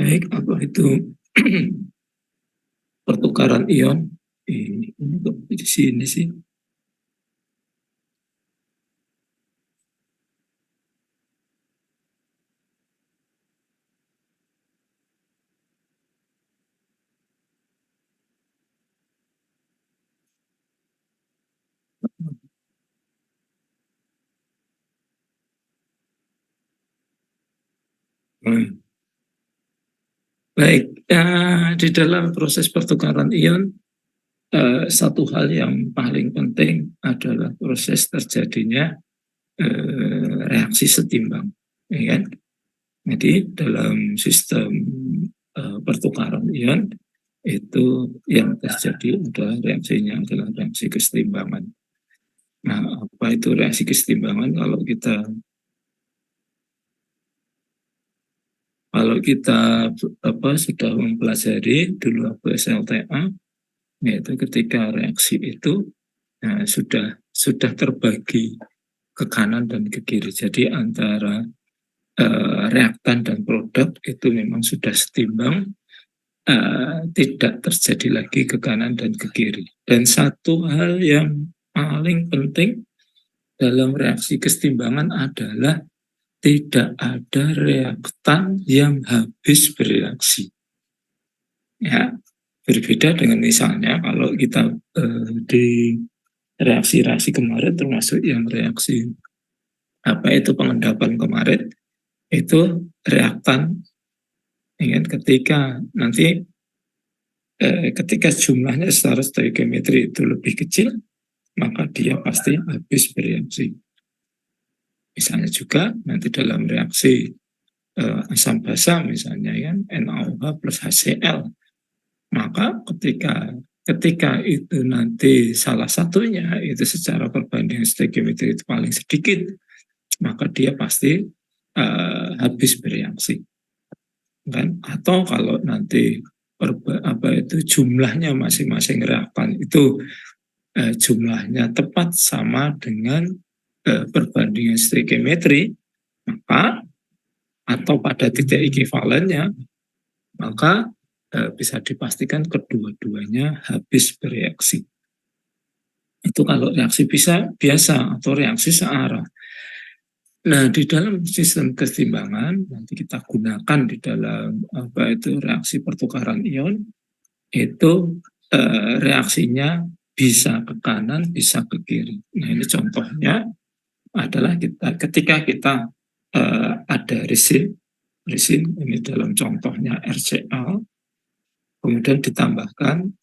Baik, apa itu pertukaran ion? Ini kok di sini sih? Hmm. Baik, di dalam proses pertukaran ion, satu hal yang paling penting adalah proses terjadinya reaksi setimbang, ya kan? Jadi dalam sistem pertukaran ion itu yang terjadi adalah reaksinya adalah reaksi kesetimbangan. Nah, apa itu reaksi kesetimbangan? Kalau kita sudah mempelajari dulu waktu SLTA, yaitu ketika reaksi itu sudah terbagi ke kanan dan ke kiri. Jadi antara reaktan dan produk itu memang sudah setimbang, tidak terjadi lagi ke kanan dan ke kiri. Dan satu hal yang paling penting dalam reaksi kesetimbangan adalah tidak ada reaktan yang habis bereaksi. Ya, berbeda dengan misalnya kalau kita di reaksi-reaksi kemarin, termasuk yang reaksi pengendapan kemarin, itu reaktan, ya, ketika jumlahnya secara stoikiometri itu lebih kecil, maka dia pasti habis bereaksi. Misalnya juga nanti dalam reaksi asam basa misalnya, ya, NaOH plus HCl, maka ketika itu nanti salah satunya itu secara perbandingan stoikiometri itu paling sedikit, maka dia pasti habis bereaksi, kan? Atau kalau nanti jumlahnya masing-masing reaktan itu jumlahnya tepat sama dengan perbandingan stoikiometri, maka atau pada titik ekivalennya, maka bisa dipastikan kedua-duanya habis bereaksi. Itu kalau reaksi biasa atau reaksi searah. Nah, di dalam sistem kesetimbangan nanti kita gunakan di dalam reaksi pertukaran ion itu reaksinya bisa ke kanan, bisa ke kiri. Nah, ini contohnya adalah ketika kita ada resin ini dalam contohnya RCl, kemudian ditambahkan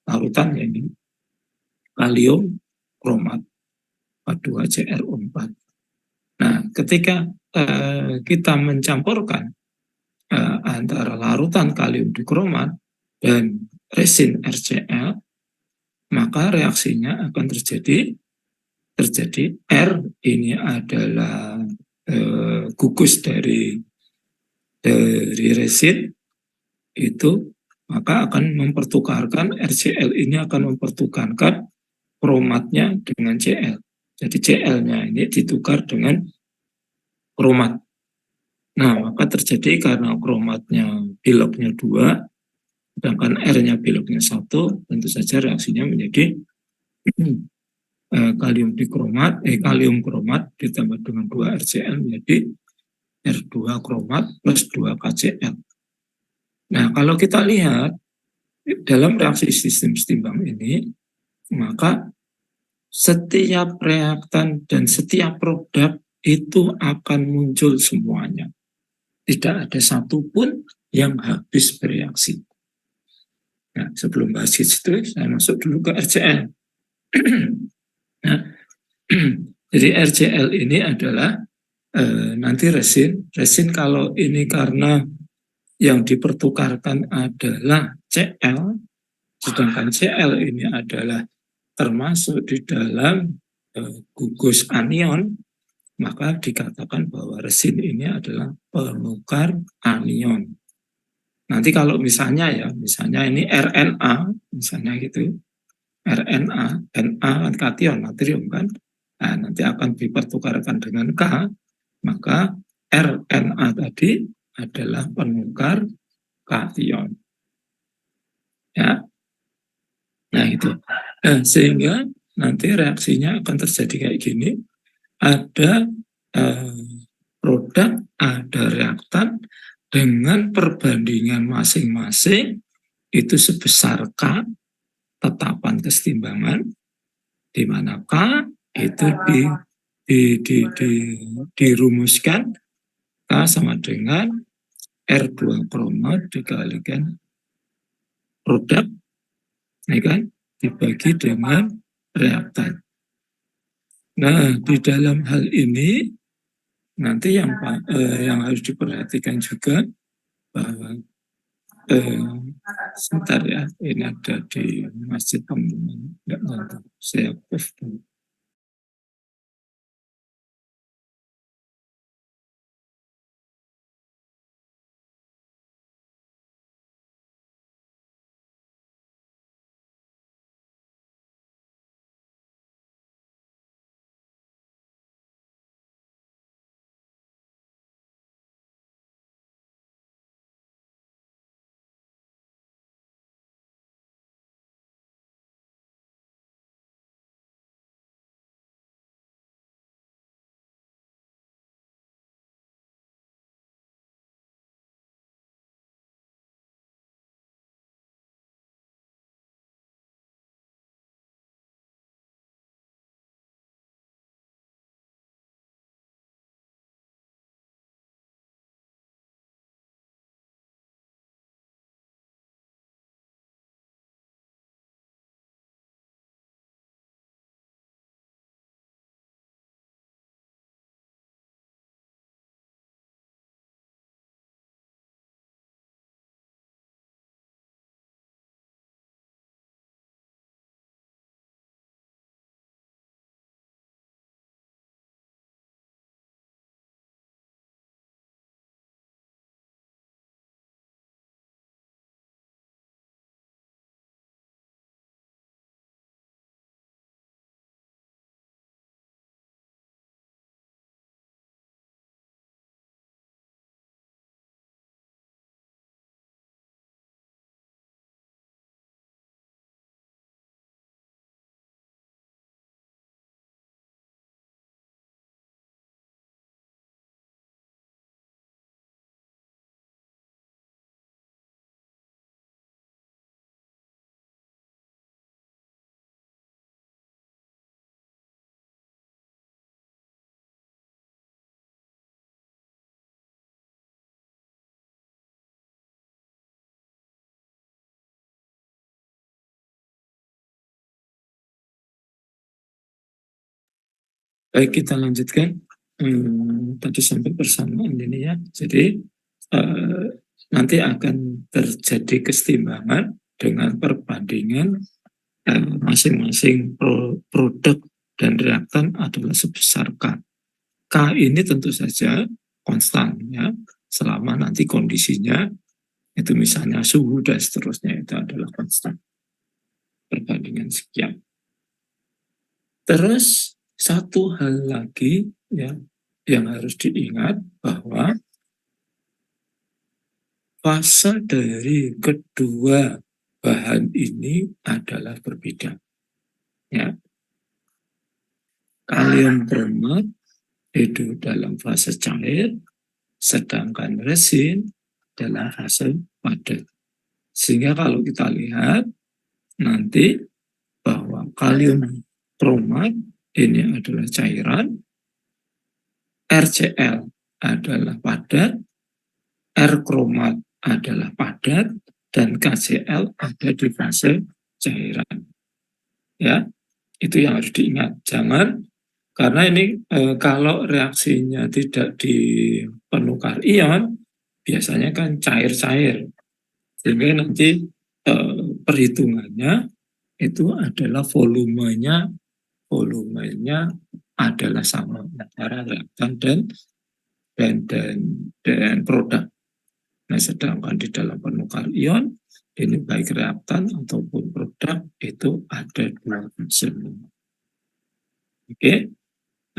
larutan ini kalium kromat 42CrO4. Nah, ketika kita mencampurkan antara larutan kalium dikromat dan resin RCl, maka reaksinya akan terjadi R ini adalah gugus dari resin itu, maka akan mempertukarkan RCl ini akan mempertukarkan kromatnya dengan Cl. Jadi Cl-nya ini ditukar dengan kromat. Nah, maka terjadi karena kromatnya biloknya 2, sedangkan R-nya biloknya 1, tentu saja reaksinya menjadi kalium kromat ditambah dengan 2 RCl menjadi R2 kromat plus 2 KCl. Nah, kalau kita lihat dalam reaksi sistem setimbang ini, maka setiap reaktan dan setiap produk itu akan muncul semuanya. Tidak ada satupun yang habis bereaksi. Nah, sebelum bahas itu, saya masuk dulu ke RCl. Nah, jadi RCl ini adalah nanti resin. Resin kalau ini karena yang dipertukarkan adalah Cl, sedangkan Cl ini adalah termasuk di dalam gugus anion, maka dikatakan bahwa resin ini adalah penukar anion. Nanti kalau misalnya ini RNA, misalnya gitu, RNA, Na kan kation natrium kan, nah, nanti akan dipertukarkan dengan K, maka RNA tadi adalah penukar kation. Ya, nah itu. Sehingga nanti reaksinya akan terjadi kayak gini. Ada produk, ada reaktan dengan perbandingan masing-masing itu sebesar K, tetapan kesetimbangan, di mana K itu dirumuskan K sama dengan R2 kromat dikalikan produk, ya kan, dibagi dengan reaktan. Nah, di dalam hal ini nanti yang harus diperhatikan juga bahwa sebentar ya, ini ada di masjid teman, enggak tahu, saya off dulu. Baik, kita lanjutkan. Tadi sampai persamaan ini ya. Jadi nanti akan terjadi kesetimbangan dengan perbandingan masing-masing produk dan reaktan adalah sebesar K. K ini tentu saja konstan ya, selama nanti kondisinya itu misalnya suhu dan seterusnya itu adalah konstan. Perbandingan sekian. Terus satu hal lagi ya yang harus diingat bahwa fase dari kedua bahan ini adalah berbeda. Ya. Kalium kromat itu dalam fase cair, sedangkan resin dalam fase padat. Sehingga kalau kita lihat nanti bahwa kalium kromat ini adalah cairan, RCl adalah padat, R kromat adalah padat, dan KCl ada di fase cairan. Ya, itu yang harus diingat. Jangan, karena ini kalau reaksinya tidak di penukar ion, biasanya kan cair-cair. Sehingga nanti perhitungannya itu adalah volumenya adalah sama antara reaktan dan produk. Nah, sedangkan di dalam penukar ion ini baik reaktan ataupun produk itu ada dua fase. Oke.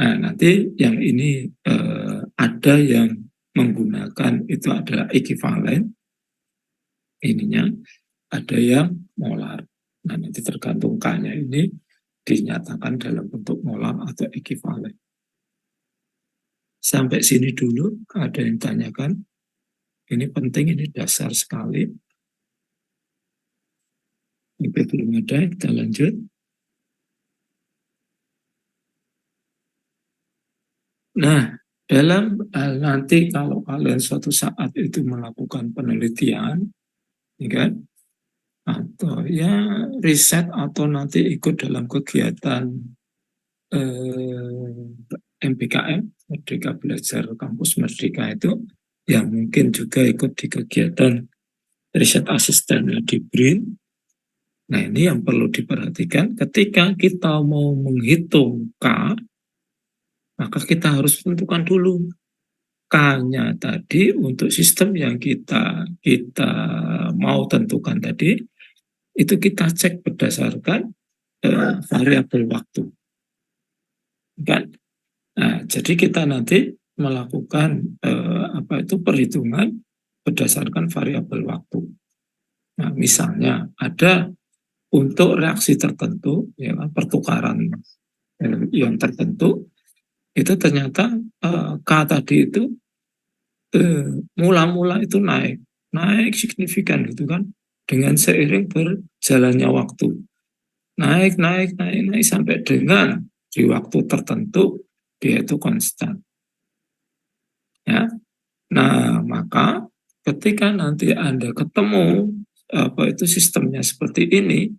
Nah, nanti yang ini ada yang menggunakan itu adalah ekivalen ininya, ada yang molar. Nah, nanti tergantung K-nya ini dinyatakan dalam bentuk molar atau ekivalen. Sampai sini dulu, ada yang tanyakan? Ini penting, ini dasar sekali. Ini belum ada, kita lanjut. Nah, dalam nanti kalau kalian suatu saat itu melakukan penelitian, ya kan, atau ya riset atau nanti ikut dalam kegiatan MBKM, Merdeka Belajar Kampus Merdeka itu, yang mungkin juga ikut di kegiatan riset asisten di BRIN. Nah, ini yang perlu diperhatikan ketika kita mau menghitung K, maka kita harus tentukan dulu K-nya tadi untuk sistem yang kita mau tentukan tadi, itu kita cek berdasarkan variabel waktu. Kan? Nah, jadi kita nanti melakukan perhitungan berdasarkan variabel waktu. Nah, misalnya ada untuk reaksi tertentu, ya kan, pertukaran ion tertentu, itu ternyata K tadi itu mula-mula itu naik signifikan gitu kan, dengan seiring berjalannya waktu, naik sampai dengan di waktu tertentu dia itu konstan. Ya, nah maka ketika nanti Anda ketemu sistemnya seperti ini,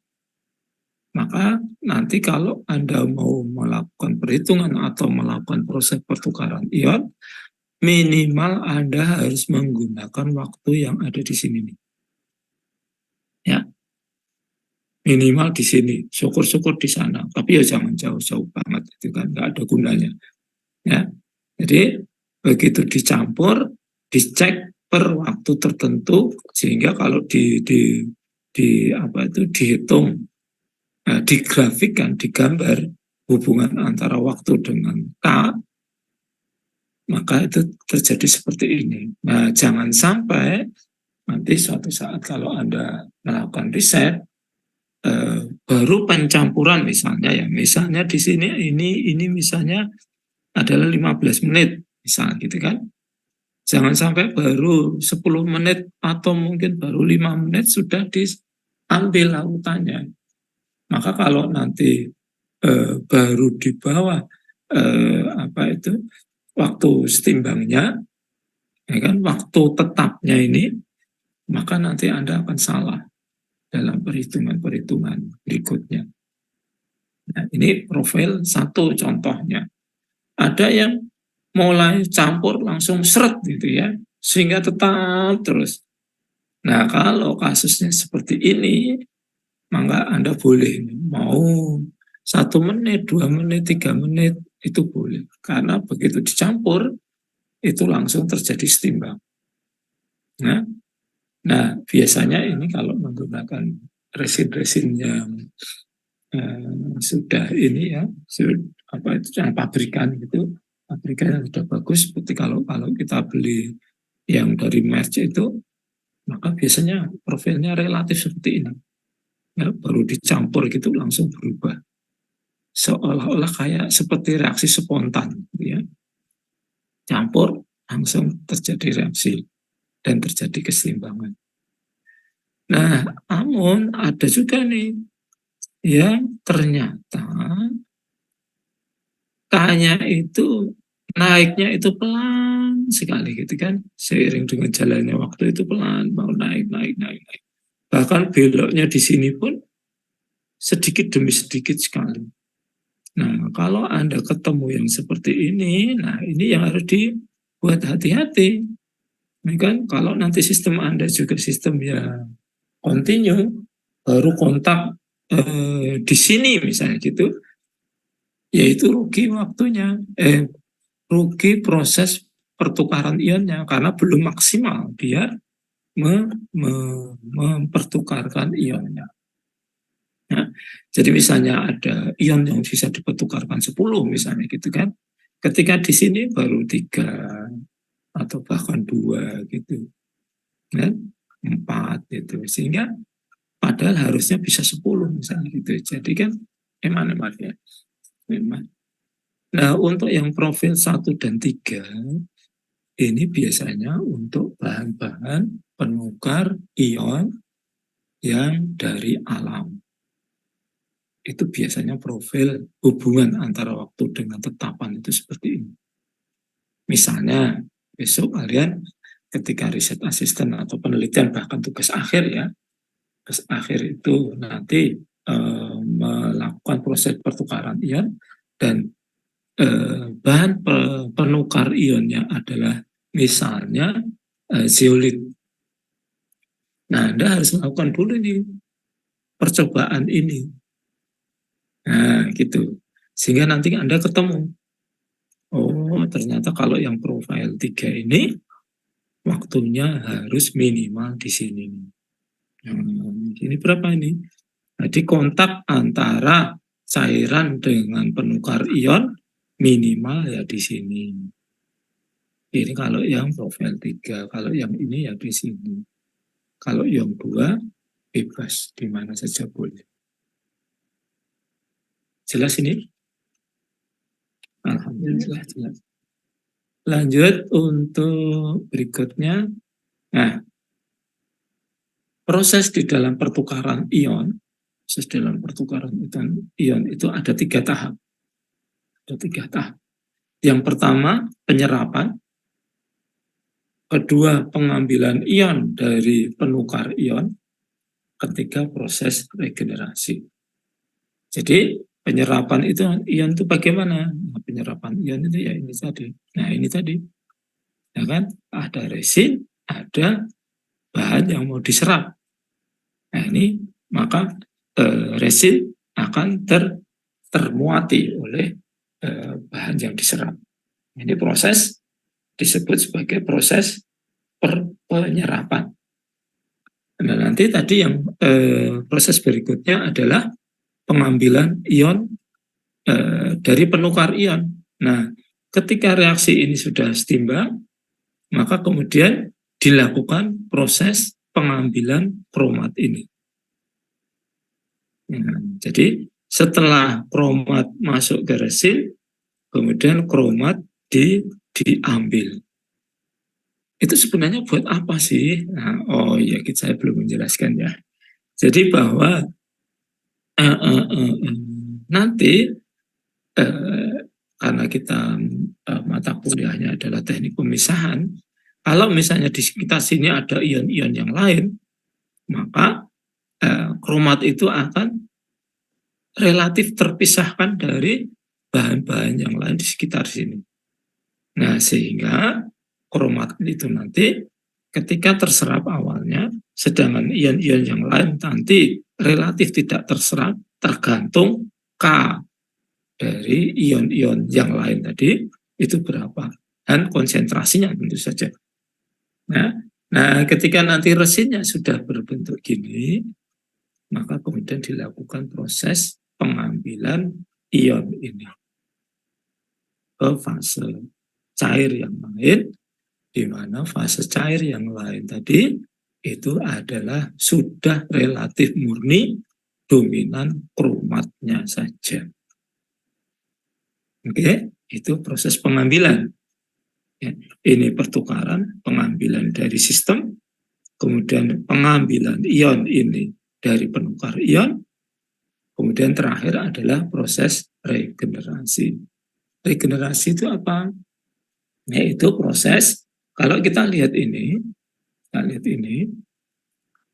maka nanti kalau Anda mau melakukan perhitungan atau melakukan proses pertukaran ion, minimal Anda harus menggunakan waktu yang ada di sini nih. Ya, minimal di sini, syukur-syukur di sana, tapi ya jangan jauh-jauh banget, itu kan nggak ada gunanya. Ya, jadi begitu dicampur, dicek per waktu tertentu, sehingga kalau dihitung, digrafikkan, digambar hubungan antara waktu dengan K, maka itu terjadi seperti ini. Nah, jangan sampai nanti suatu saat kalau Anda melakukan riset, baru pencampuran misalnya di sini ini misalnya adalah 15 menit, misalnya gitu kan. Jangan sampai baru 10 menit atau mungkin baru 5 menit sudah diambil lautannya. Maka kalau nanti baru di bawah waktu setimbangnya, ya kan, waktu tetapnya ini, maka nanti Anda akan salah dalam perhitungan-perhitungan berikutnya. Nah, ini profil satu contohnya. Ada yang mulai campur langsung seret gitu ya, sehingga tetap terus. Nah, kalau kasusnya seperti ini, maka Anda boleh mau 1 menit, 2 menit, 3 menit, itu boleh. Karena begitu dicampur, itu langsung terjadi setimbang. Nah, biasanya ini kalau menggunakan resin-resin yang sudah ini ya, yang pabrikan gitu, pabrikan yang sudah bagus, seperti kalau kita beli yang dari merch itu, maka biasanya profilnya relatif seperti ini. Ya, baru dicampur gitu langsung berubah. Seolah-olah kayak seperti reaksi spontan gitu ya. Campur langsung terjadi reaksi dan terjadi keseimbangan. Nah, namun ada juga nih yang ternyata K-nya itu naiknya itu pelan sekali gitu kan, seiring dengan jalannya waktu itu pelan, mau naik. Bahkan beloknya di sini pun sedikit demi sedikit sekali. Nah, kalau Anda ketemu yang seperti ini, nah ini yang harus dibuat hati-hati. Ini kan kalau nanti sistem Anda juga sistem yang kontinu, baru kontak di sini misalnya gitu, yaitu rugi waktunya, rugi proses pertukaran ionnya karena belum maksimal dia mempertukarkan ionnya. Nah, jadi misalnya ada ion yang bisa dipertukarkan 10 misalnya gitu kan. Ketika di sini baru 3, atau bahkan 2 gitu, kan? 4 gitu. Sehingga padahal harusnya bisa 10 misalnya gitu. Jadi kan eman-eman ya. Eman. Nah, untuk yang profil 1 dan 3 ini biasanya untuk bahan-bahan penukar ion yang dari alam. Itu biasanya profil hubungan antara waktu dengan tetapan itu seperti ini. Misalnya, besok kalian ketika riset asisten atau penelitian, bahkan tugas akhir ya, tugas akhir itu nanti melakukan proses pertukaran ion dan bahan penukar ionnya adalah misalnya zeolit. Nah, Anda harus melakukan dulu nih percobaan ini. Nah, gitu. Sehingga nanti Anda ketemu, oh ternyata kalau yang profil 3 ini waktunya harus minimal di sini. Ini berapa ini? Jadi kontak antara cairan dengan penukar ion minimal ya di sini. Ini kalau yang profil 3, kalau yang ini ya di sini. Kalau yang 2 bebas di mana saja boleh. Jelas ini? Alhamdulillah jelas. Lanjut untuk berikutnya. Nah, proses di dalam pertukaran ion, proses dalam pertukaran ion itu ada 3 tahap. Ada 3 tahap. Yang pertama penyerapan, kedua pengambilan ion dari penukar ion, ketiga proses regenerasi. Jadi penyerapan itu ion itu bagaimana? Nah, penyerapan ion itu ya ini tadi. Nah ini tadi, ya kan? Ada resin, ada bahan yang mau diserap. Nah ini maka resin akan termuati oleh bahan yang diserap. Ini proses disebut sebagai proses penyerapan. Nah nanti tadi yang proses berikutnya adalah pengambilan ion dari penukar ion. Nah ketika reaksi ini sudah setimbang, maka kemudian dilakukan proses pengambilan kromat ini. Nah, jadi setelah kromat masuk ke resin, kemudian kromat diambil. Itu sebenarnya buat apa sih? Nah, oh ya, saya belum menjelaskan ya. Jadi bahwa nanti karena kita mata kuliahnya adalah teknik pemisahan, kalau misalnya di sekitar sini ada ion-ion yang lain, maka kromat itu akan relatif terpisahkan dari bahan-bahan yang lain di sekitar sini. Nah, sehingga kromat itu nanti ketika terserap awalnya, sedangkan ion-ion yang lain nanti relatif tidak terserap, tergantung K dari ion-ion yang lain tadi, itu berapa. Dan konsentrasinya tentu saja. Nah, ketika nanti resinnya sudah berbentuk gini, maka kemudian dilakukan proses pengambilan ion ini ke fase cair yang lain, di mana fase cair yang lain tadi itu adalah sudah relatif murni dominan kromatnya saja. Oke, itu proses pengambilan. Ya, ini pertukaran, pengambilan dari sistem, kemudian pengambilan ion ini dari penukar ion, kemudian terakhir adalah proses regenerasi. Regenerasi itu apa? Yaitu proses, kalau kita lihat ini,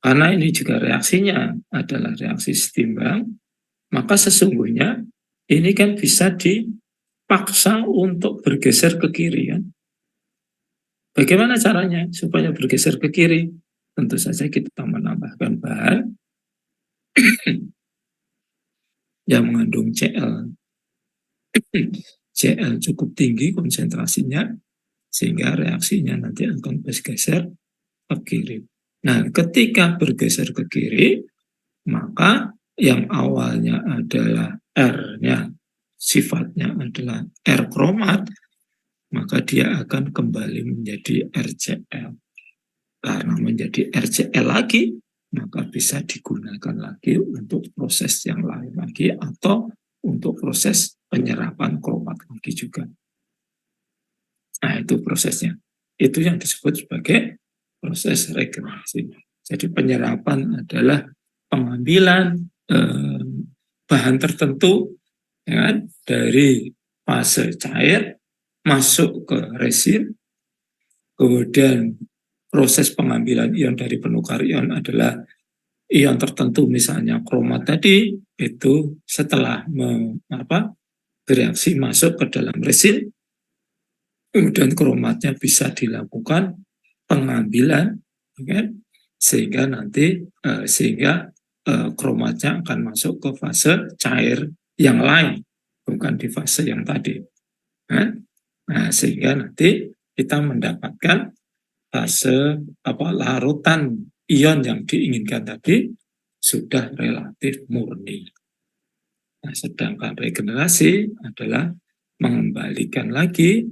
karena ini juga reaksinya adalah reaksi setimbang, maka sesungguhnya ini kan bisa dipaksa untuk bergeser ke kiri kan. Bagaimana caranya supaya bergeser ke kiri? Tentu saja kita menambahkan bahan yang mengandung Cl. Cl cukup tinggi konsentrasinya, sehingga reaksinya nanti akan bergeser ke kiri. Nah, ketika bergeser ke kiri, maka yang awalnya adalah R-nya, sifatnya adalah R kromat, maka dia akan kembali menjadi RCl. Karena menjadi RCl lagi, maka bisa digunakan lagi untuk proses yang lain lagi, atau untuk proses penyerapan kromat lagi juga. Nah, itu prosesnya. Itu yang disebut sebagai proses regenerasi. Jadi penyerapan adalah pengambilan bahan tertentu ya, dari fase cair masuk ke resin, kemudian proses pengambilan ion dari penukar ion adalah ion tertentu, misalnya kromat tadi, itu setelah bereaksi masuk ke dalam resin, kemudian kromatnya bisa dilakukan pengambilan, ya, sehingga nanti kromatnya akan masuk ke fase cair yang lain, bukan di fase yang tadi. Nah, sehingga nanti kita mendapatkan fase larutan ion yang diinginkan tadi sudah relatif murni. Nah, sedangkan regenerasi adalah mengembalikan lagi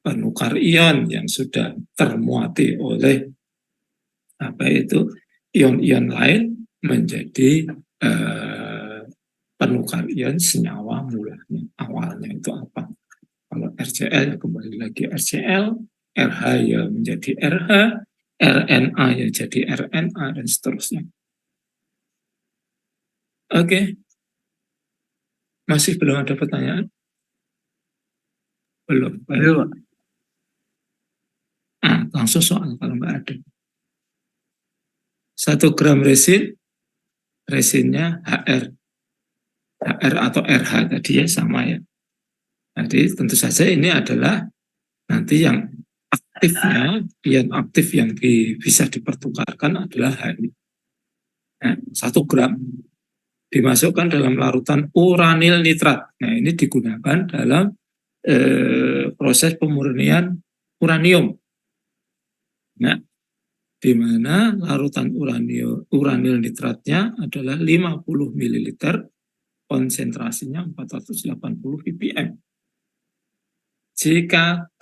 penukar ion yang sudah termuati oleh ion-ion lain menjadi penukar ion senyawa mulanya. Awalnya itu apa? Kalau RCl ya kembali lagi RCl, RH ya menjadi RH, RNA ya jadi RNA, dan seterusnya. Oke. Masih belum ada pertanyaan? Belum. Belum. Langsung soal kalau nggak ada. 1 gram resin, resinnya HR atau RH tadi ya sama ya. Jadi tentu saja ini adalah nanti yang aktifnya, ion aktif yang bisa dipertukarkan adalah HI. 1 gram dimasukkan dalam larutan uranil nitrat. Nah, ini digunakan dalam proses pemurnian uranium. Nah, di mana larutan uranil nitratnya adalah 50 ml, konsentrasinya 480 ppm. Jika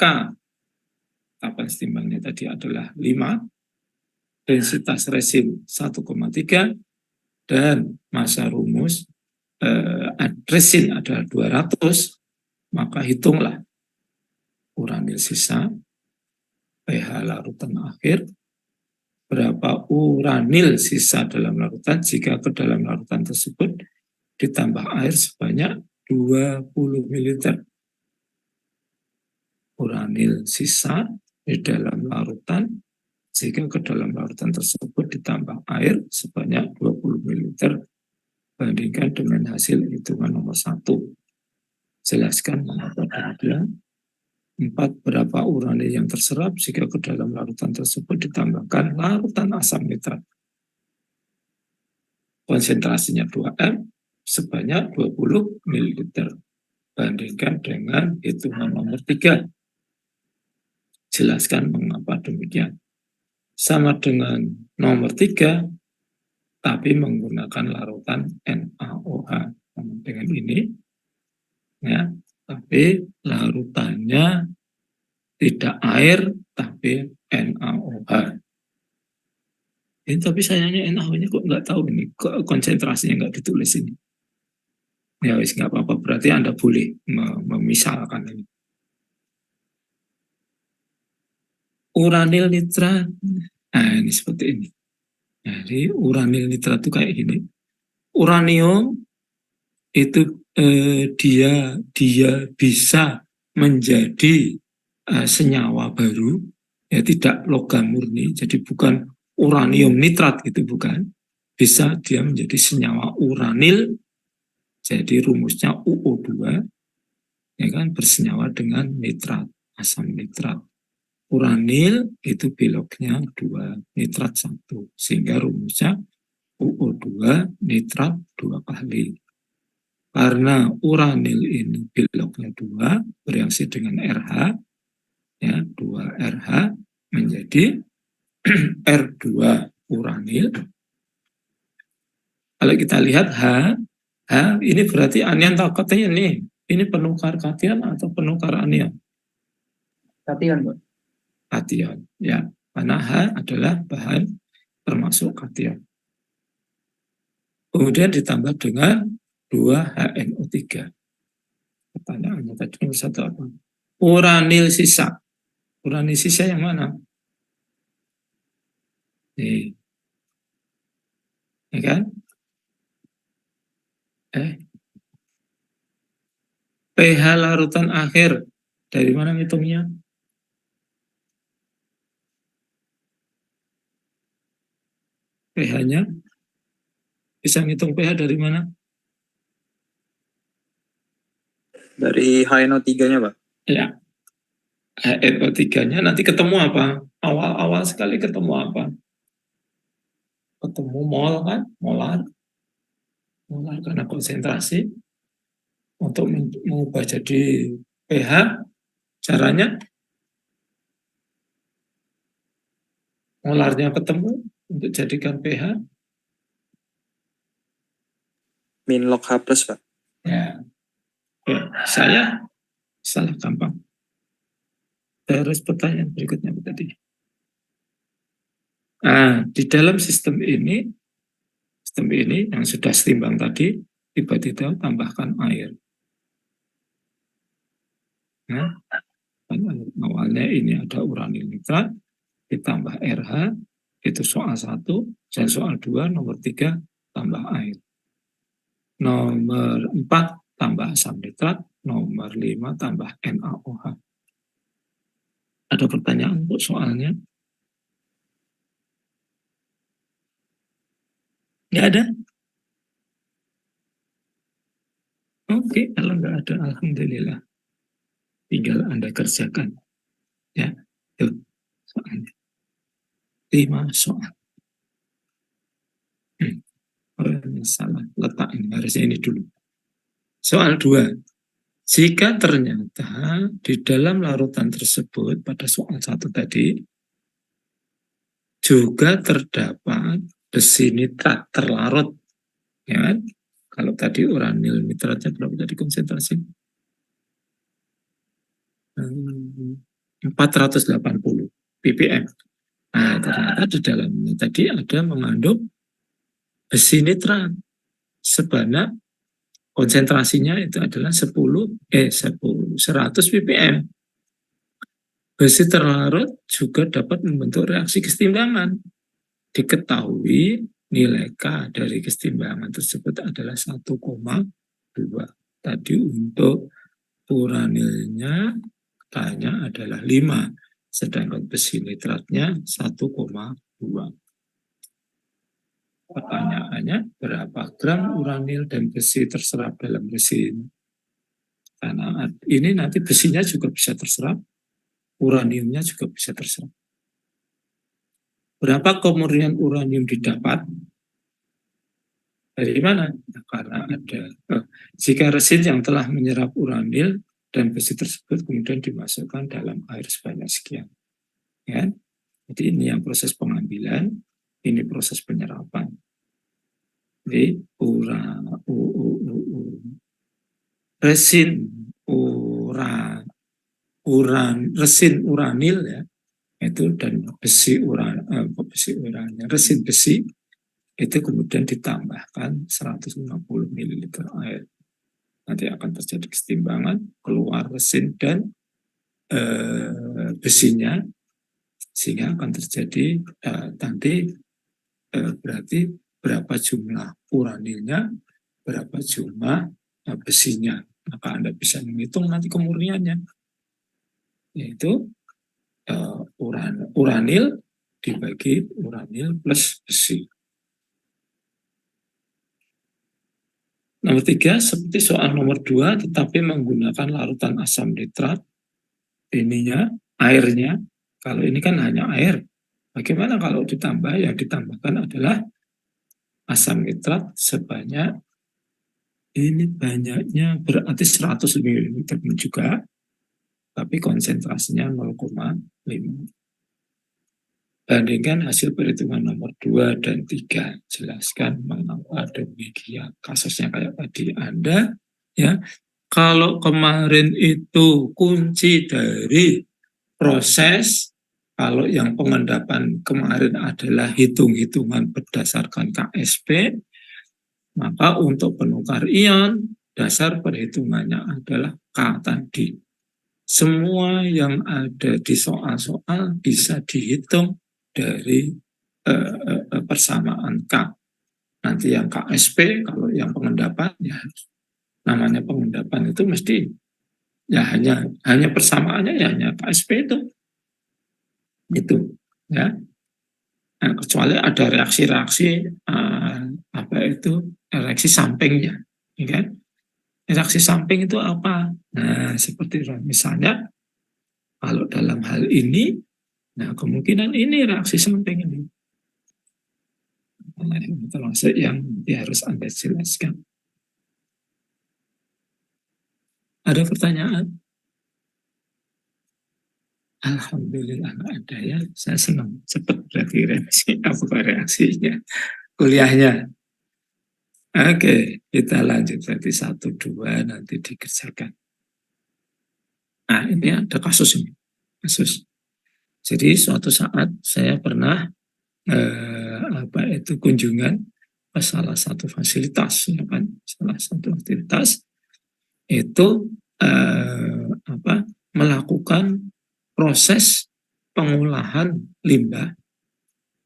kapasitas timbangnya tadi adalah 5, densitas resin 1,3, dan massa rumus resin adalah 200, maka hitunglah uranil sisa, pH larutan akhir, berapa uranil sisa dalam larutan jika ke dalam larutan tersebut ditambah air sebanyak 20 ml. Uranil sisa di dalam larutan jika ke dalam larutan tersebut ditambah air sebanyak 20 ml, bandingkan dengan hasil hitungan nomor 1. Jelaskan mengapa demikian. 4. Berapa uranil yang terserap jika ke dalam larutan tersebut ditambahkan larutan asam nitrat. Konsentrasinya 2M sebanyak 20 ml. Bandingkan dengan hitungan nomor 3. Jelaskan mengapa demikian. Sama dengan nomor 3, tapi menggunakan larutan NaOH. Dengan ini, ya, tapi larutannya tidak air, tapi NaOH. Ini tapi sayangnya NaOH-nya kok nggak tahu ini, kok konsentrasinya nggak ditulis ini. Ya wis nggak apa-apa, berarti Anda boleh memisalkan ini. Uranil nitrat, nah ini seperti ini. Jadi uranil nitrat itu kayak gini. Uranium itu dia bisa menjadi senyawa baru, ya tidak logam murni, jadi bukan uranium nitrat gitu, bukan. Bisa dia menjadi senyawa uranil, jadi rumusnya UO2, ya kan, bersenyawa dengan nitrat, asam nitrat. Uranil itu beloknya 2, nitrat 1, sehingga rumusnya UO2 nitrat 2 kali. Karena uranil ini beloknya 2, bereaksi dengan RH, ya, 2RH menjadi R2 uranil. Kalau kita lihat H ini berarti anion atau kation nih. Ini penukar kation atau penukar anion? Kation, Pak. Kation, ya. Karena H adalah bahan termasuk kation. Kemudian ditambah dengan 2HNO3. Pertanyaannya tadi nomor 1 apa? Uranil sisa. Uranil sisa yang mana? Nih. Ya kan? pH larutan akhir. Dari mana ngitungnya? pH-nya? Bisa ngitung pH dari mana? Dari HNO3-nya, Pak. Ya. HNO3-nya nanti ketemu apa? Awal-awal sekali ketemu apa? Ketemu mol kan? Molar. Molar karena konsentrasi. Untuk mengubah jadi pH, caranya molarnya ketemu untuk jadikan pH. Min log H plus, Pak. Ya. Saya salah gampang. Terus pertanyaan berikutnya tadi. Nah, di dalam sistem ini yang sudah setimbang tadi, tiba-tiba tambahkan air. Nah, awalnya ini ada uranil nitrat, ditambah RH, itu soal 1, dan soal 2, nomor 3, tambah air. Nomor 4, tambah asam nitrat, nomor 5, tambah NaOH. Ada pertanyaan untuk soalnya? Nggak ada? Oke, kalau nggak ada, alhamdulillah. Tinggal Anda kerjakan. Ya, itu soalnya. 5 soal. Salah letak ini, harusnya ini dulu. Soal 2. Jika ternyata di dalam larutan tersebut pada soal 1 tadi juga terdapat besi nitrat terlarut, ya kan? Kalau tadi uranil nitratnya berapa tadi konsentrasi? 480 ppm. Nah, ternyata di dalamnya tadi ada mengandung besi nitrat sebanyak konsentrasinya itu adalah 100 ppm. Besi terlarut juga dapat membentuk reaksi kesetimbangan. Diketahui nilai K dari kesetimbangan tersebut adalah 1,2. Tadi untuk uranilnya K-nya adalah 5, sedangkan besi nitratnya 1,2. Pertanyaannya, berapa gram uranil dan besi terserap dalam mesin? Karena ini nanti besinya juga bisa terserap, uraniumnya juga bisa terserap. Berapa kemurnian uranium didapat? Dari mana? Nah, karena ada jika resin yang telah menyerap uranil dan besi tersebut kemudian dimasukkan dalam air sebanyak sekian. Ya. Jadi ini yang proses pengambilan, ini proses penyerapan. Jadi resin resin uranil ya, itu dan besi resin besi itu kemudian ditambahkan 150 ml air. Nanti akan terjadi kesetimbangan, keluar resin dan besinya, sehingga akan terjadi nanti berarti berapa jumlah uranilnya, berapa jumlah besinya. Maka Anda bisa menghitung nanti kemurniannya, yaitu uranil dibagi uranil plus besi. Nomor 3, seperti soal nomor 2, tetapi menggunakan larutan asam nitrat, ininya, airnya, kalau ini kan hanya air. Bagaimana kalau ditambah? Yang ditambahkan adalah asam nitrat sebanyak, ini banyaknya berarti 100 ml juga, tapi konsentrasinya 0,5. Bandingkan hasil perhitungan nomor 2 dan 3. Jelaskan mengapa demikian. Kasusnya kayak tadi Anda, ya. Kalau kemarin itu kunci dari proses, kalau yang pengendapan kemarin adalah hitung-hitungan berdasarkan KSP, maka untuk penukar ion, dasar perhitungannya adalah K tadi. Semua yang ada di soal-soal bisa dihitung dari persamaan K. Nanti yang KSP, kalau yang pengendapan, ya namanya pengendapan itu mesti ya hanya persamaannya ya hanya KSP itu ya. Nah, kecuali ada reaksi-reaksi apa itu reaksi sampingnya, ya kan? Reaksi samping itu apa? Nah, seperti misalnya kalau dalam hal ini, nah kemungkinan ini reaksi samping ini. Nah, ini termasuk yang harus Anda jelaskan. Ada pertanyaan? Alhamdulillah nggak ada ya. Saya senang cepat berarti reaksinya, kuliahnya. Oke, kita lanjut berarti 1, 2 nanti dikerjakan. Nah, ini ada kasus ini. Kasus. Jadi suatu saat saya pernah apa itu kunjungan ke salah satu fasilitas, ya kan? Salah satu fasilitas itu apa melakukan proses pengolahan limbah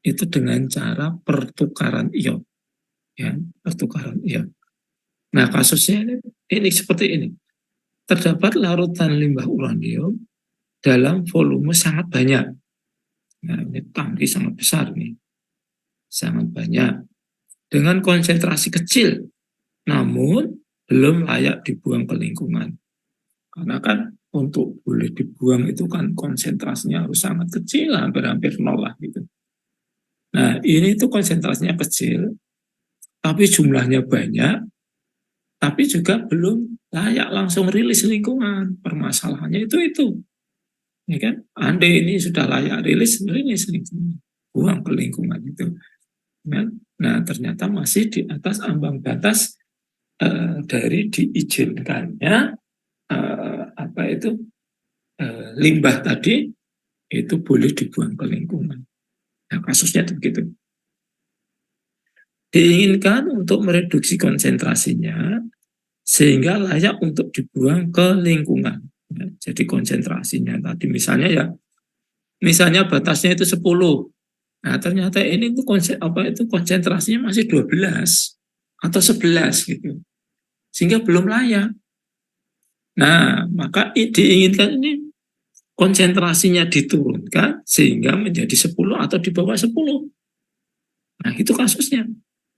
itu dengan cara pertukaran ion, ya, pertukaran ion. Nah, kasusnya ini seperti ini. Terdapat larutan limbah uranium dalam volume sangat banyak. Nah, ini tangki sangat besar nih. Sangat banyak. Dengan konsentrasi kecil, namun belum layak dibuang ke lingkungan. Karena kan untuk boleh dibuang itu kan konsentrasinya harus sangat kecil, hampir-hampir nol lah gitu. Nah, ini tuh konsentrasinya kecil, tapi jumlahnya banyak, tapi juga belum layak langsung rilis lingkungan. Permasalahannya itu. Ya kan? Andai ini sudah layak rilis lingkungan, buang ke lingkungan itu. Kan? Nah, ternyata masih di atas ambang batas dari diizinkannya apa itu limbah tadi itu boleh dibuang ke lingkungan. Nah, kasusnya itu begitu. Diinginkan untuk mereduksi konsentrasinya sehingga layak untuk dibuang ke lingkungan. Ya, jadi konsentrasinya tadi misalnya batasnya itu 10. Nah, ternyata ini tuh konsentrasinya masih 12 atau 11 gitu. Sehingga belum layak. Nah, maka diinginkan ini konsentrasinya diturunkan sehingga menjadi 10 atau di bawah 10. Nah, itu kasusnya.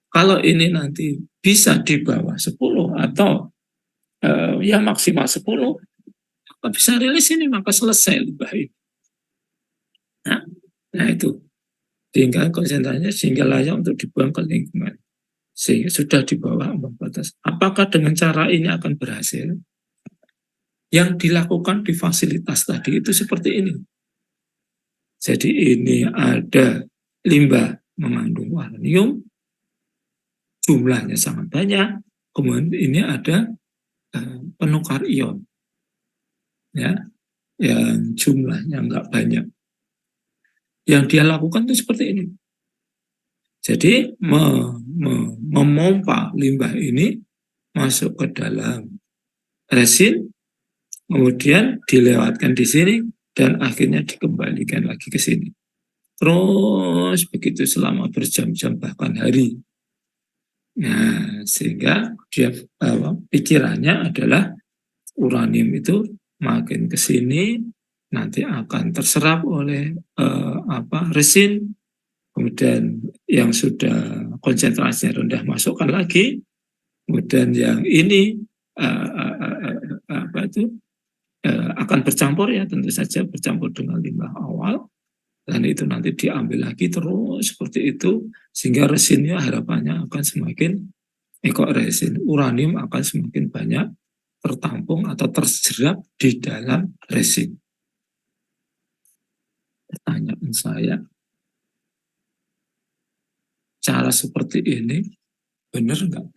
Kalau ini nanti bisa di bawah 10 atau ya maksimal 10, maka bisa rilis ini, maka selesai limbah ini. Nah itu, tinggal konsentrasinya sehingga layak untuk dibuang ke lingkungan. Sehingga sudah di bawah ambang batas. Apakah dengan cara ini akan berhasil? Yang dilakukan di fasilitas tadi itu seperti ini. Jadi ini ada limbah mengandung uranium, jumlahnya sangat banyak. Kemudian ini ada penukar ion, ya, yang jumlahnya nggak banyak. Yang dia lakukan itu seperti ini. Jadi memompa limbah ini masuk ke dalam resin, kemudian dilewatkan di sini, dan akhirnya dikembalikan lagi ke sini. Terus begitu selama berjam-jam bahkan hari. Nah, sehingga dia pikirannya adalah uranium itu makin ke sini nanti akan terserap oleh resin, kemudian yang sudah konsentrasinya rendah masukkan lagi, kemudian yang ini akan bercampur ya, tentu saja bercampur dengan limbah awal, dan itu nanti diambil lagi terus seperti itu, sehingga resinnya harapannya akan semakin resin uranium akan semakin banyak tertampung atau terjerap di dalam resin. Pertanyaan saya, cara seperti ini benar nggak?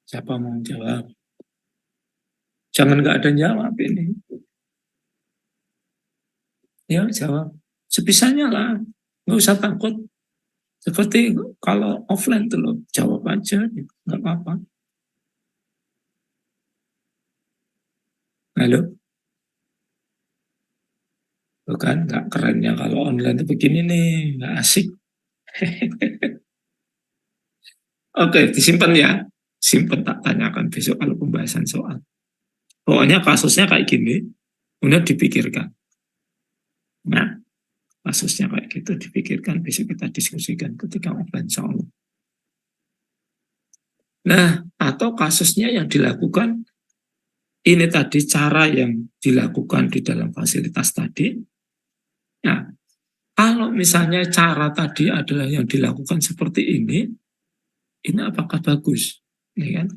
Siapa mau jawab? Jangan nggak ada jawab ini. Ya jawab. Sebisanya lah. Nggak usah takut. Seperti kalau offline tuh loh, jawab aja, nggak apa-apa. Halo? Bukan, nggak kerennya kalau online itu begini nih, nggak asik. Oke, disimpan ya. Simpan, tak tanyakan besok kalau pembahasan soal. Pokoknya kasusnya kayak gini, kemudian dipikirkan. Nah, kasusnya kayak gitu dipikirkan, besok kita diskusikan ketika offline soal. Nah, atau kasusnya yang dilakukan, ini tadi cara yang dilakukan di dalam fasilitas tadi. Nah, kalau misalnya cara tadi adalah yang dilakukan seperti ini apakah bagus? Ya kan?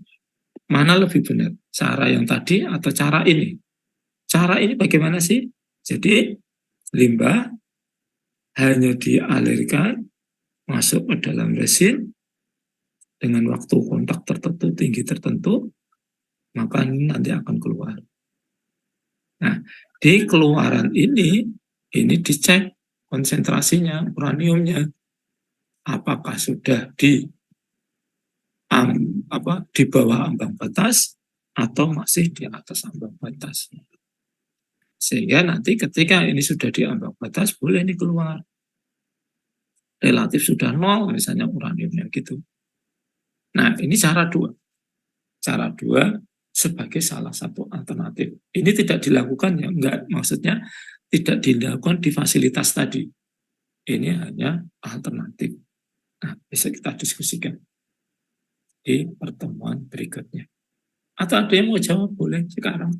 Mana lebih benar? Cara yang tadi atau cara ini? Cara ini bagaimana sih? Jadi limbah hanya dialirkan masuk ke dalam resin dengan waktu kontak tertentu, tinggi tertentu, maka nanti akan keluar. Nah, di keluaran ini dicek konsentrasinya, uraniumnya, apakah sudah di bawah ambang batas atau masih di atas ambang batas. Sehingga nanti ketika ini sudah di ambang batas, boleh ini keluar. Relatif sudah nol misalnya uraniumnya gitu. Nah, ini cara dua. Cara dua sebagai salah satu alternatif. Ini tidak dilakukan ya, enggak, maksudnya tidak dilakukan di fasilitas tadi. Ini hanya alternatif. Nah, bisa kita diskusikan di pertemuan berikutnya. Atau ada yang mau jawab, boleh sekarang.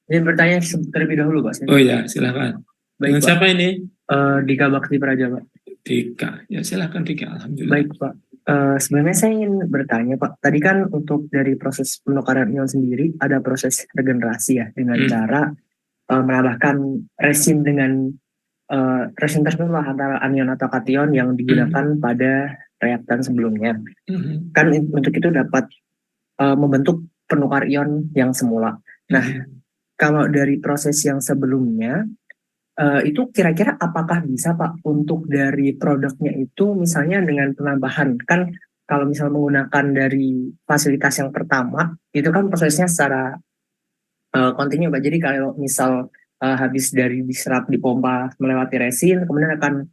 Ini bertanya terlebih dahulu, Pak. Oh ya, silakan. Dengan Baik, Pak. siapa ini? Dika Bakti Praja, Pak. Dika. Ya silakan Dika, alhamdulillah. Baik, Pak. Sebenarnya saya ingin bertanya, Pak. Tadi kan untuk dari proses penukaran ion sendiri ada proses regenerasi ya dengan cara menambahkan resin dengan resin tersebut lah antara anion atau kation yang digunakan pada reaktan sebelumnya. Kan untuk itu dapat membentuk penukar ion yang semula. Nah, kalau dari proses yang sebelumnya itu kira-kira apakah bisa Pak untuk dari produknya itu misalnya dengan penambahan, kan kalau misal menggunakan dari fasilitas yang pertama itu kan prosesnya secara kontinu Pak. Jadi kalau misal habis dari diserap di pompa melewati resin, kemudian akan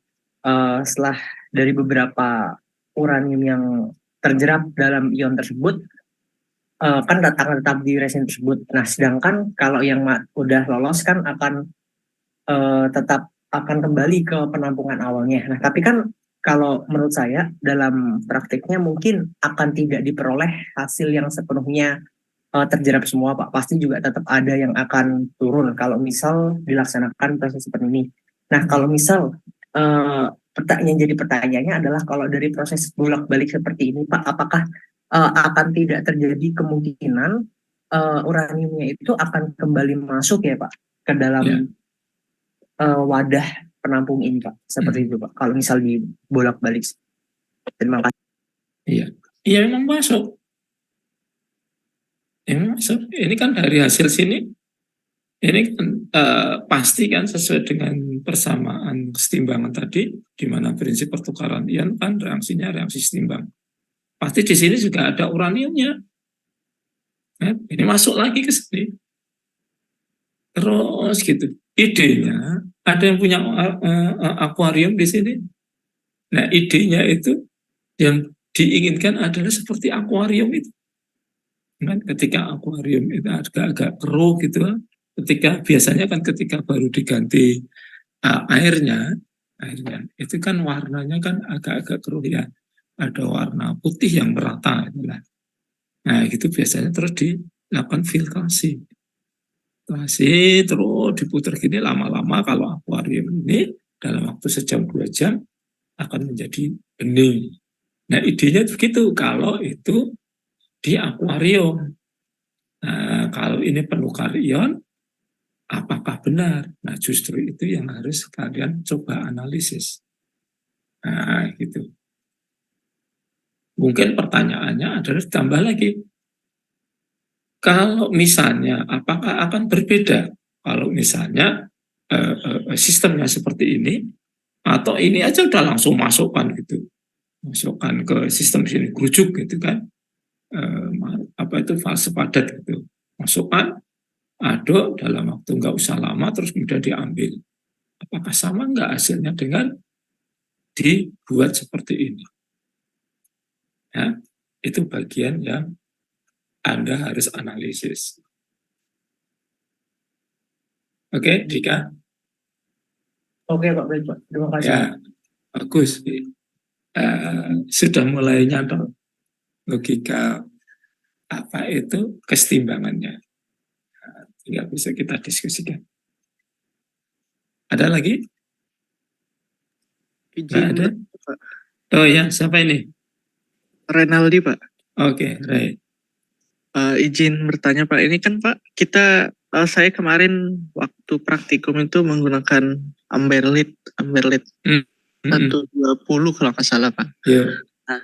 setelah dari beberapa uranium yang terjerap dalam ion tersebut kan akan tetap di resin tersebut. Nah, sedangkan kalau yang udah lolos kan akan tetap akan kembali ke penampungan awalnya. Nah, tapi kan kalau menurut saya dalam praktiknya mungkin akan tidak diperoleh hasil yang sepenuhnya terjerap semua, Pak. Pasti juga tetap ada yang akan turun kalau misal dilaksanakan proses seperti ini. Nah, kalau misal pertanyaannya adalah kalau dari proses bolak-balik seperti ini, Pak, apakah akan tidak terjadi kemungkinan uraniumnya itu akan kembali masuk ya, Pak, ke dalam wadah penampung ini, Pak, seperti itu, Pak. Kalau misal dibolak-balik. Terima kasih. Iya, iya memang masuk. Memang masuk. Ini kan dari hasil sini, ini kan pasti kan sesuai dengan persamaan kesetimbangan tadi, di mana prinsip pertukaran ion kan reaksinya reaksi setimbang. Pasti di sini juga ada uraniumnya. Ini masuk lagi ke sini. Terus gitu. Idenya, ada yang punya akuarium di sini. Nah, idenya itu yang diinginkan adalah seperti akuarium itu. Kan ketika akuarium itu agak-agak keruh gitu, ketika biasanya kan ketika baru diganti airnya itu kan warnanya kan agak-agak keruh ya, ada warna putih yang merata itulah. Nah itu biasanya terus dilakukan filtrasi terus diputar gini lama-lama. Kalau akuarium ini dalam waktu sejam 2 jam akan menjadi bening. Nah idenya begitu kalau itu di akuarium. Nah, kalau ini penukar ion, apakah benar? Nah, justru itu yang harus kalian coba analisis. Nah, gitu. Mungkin pertanyaannya adalah tambah lagi. kalau misalnya apakah akan berbeda kalau misalnya sistemnya seperti ini, atau ini aja udah langsung masukkan gitu, masukkan ke sistem sini, kerujuk gitu kan, apa itu fase padat gitu, masukkan, aduk dalam waktu nggak usah lama, terus kemudian diambil. Apakah sama nggak hasilnya dengan dibuat seperti ini? Ya, itu bagian yang Anda harus analisis. Oke, Dika? Oke Pak, baik Pak. Terima kasih Ya, Pak. bagus. Sudah mulai nyantol logika apa itu kesetimbangannya. Tinggal bisa kita diskusikan. Ada lagi? Nggak Izin ada? Pak. Oh ya, siapa ini? Renaldi Pak. Oke, right. Izin bertanya Pak, ini kan Pak saya kemarin waktu praktikum itu menggunakan Amberlit Hmm. 120 kalau nggak salah Pak. Ya. Nah,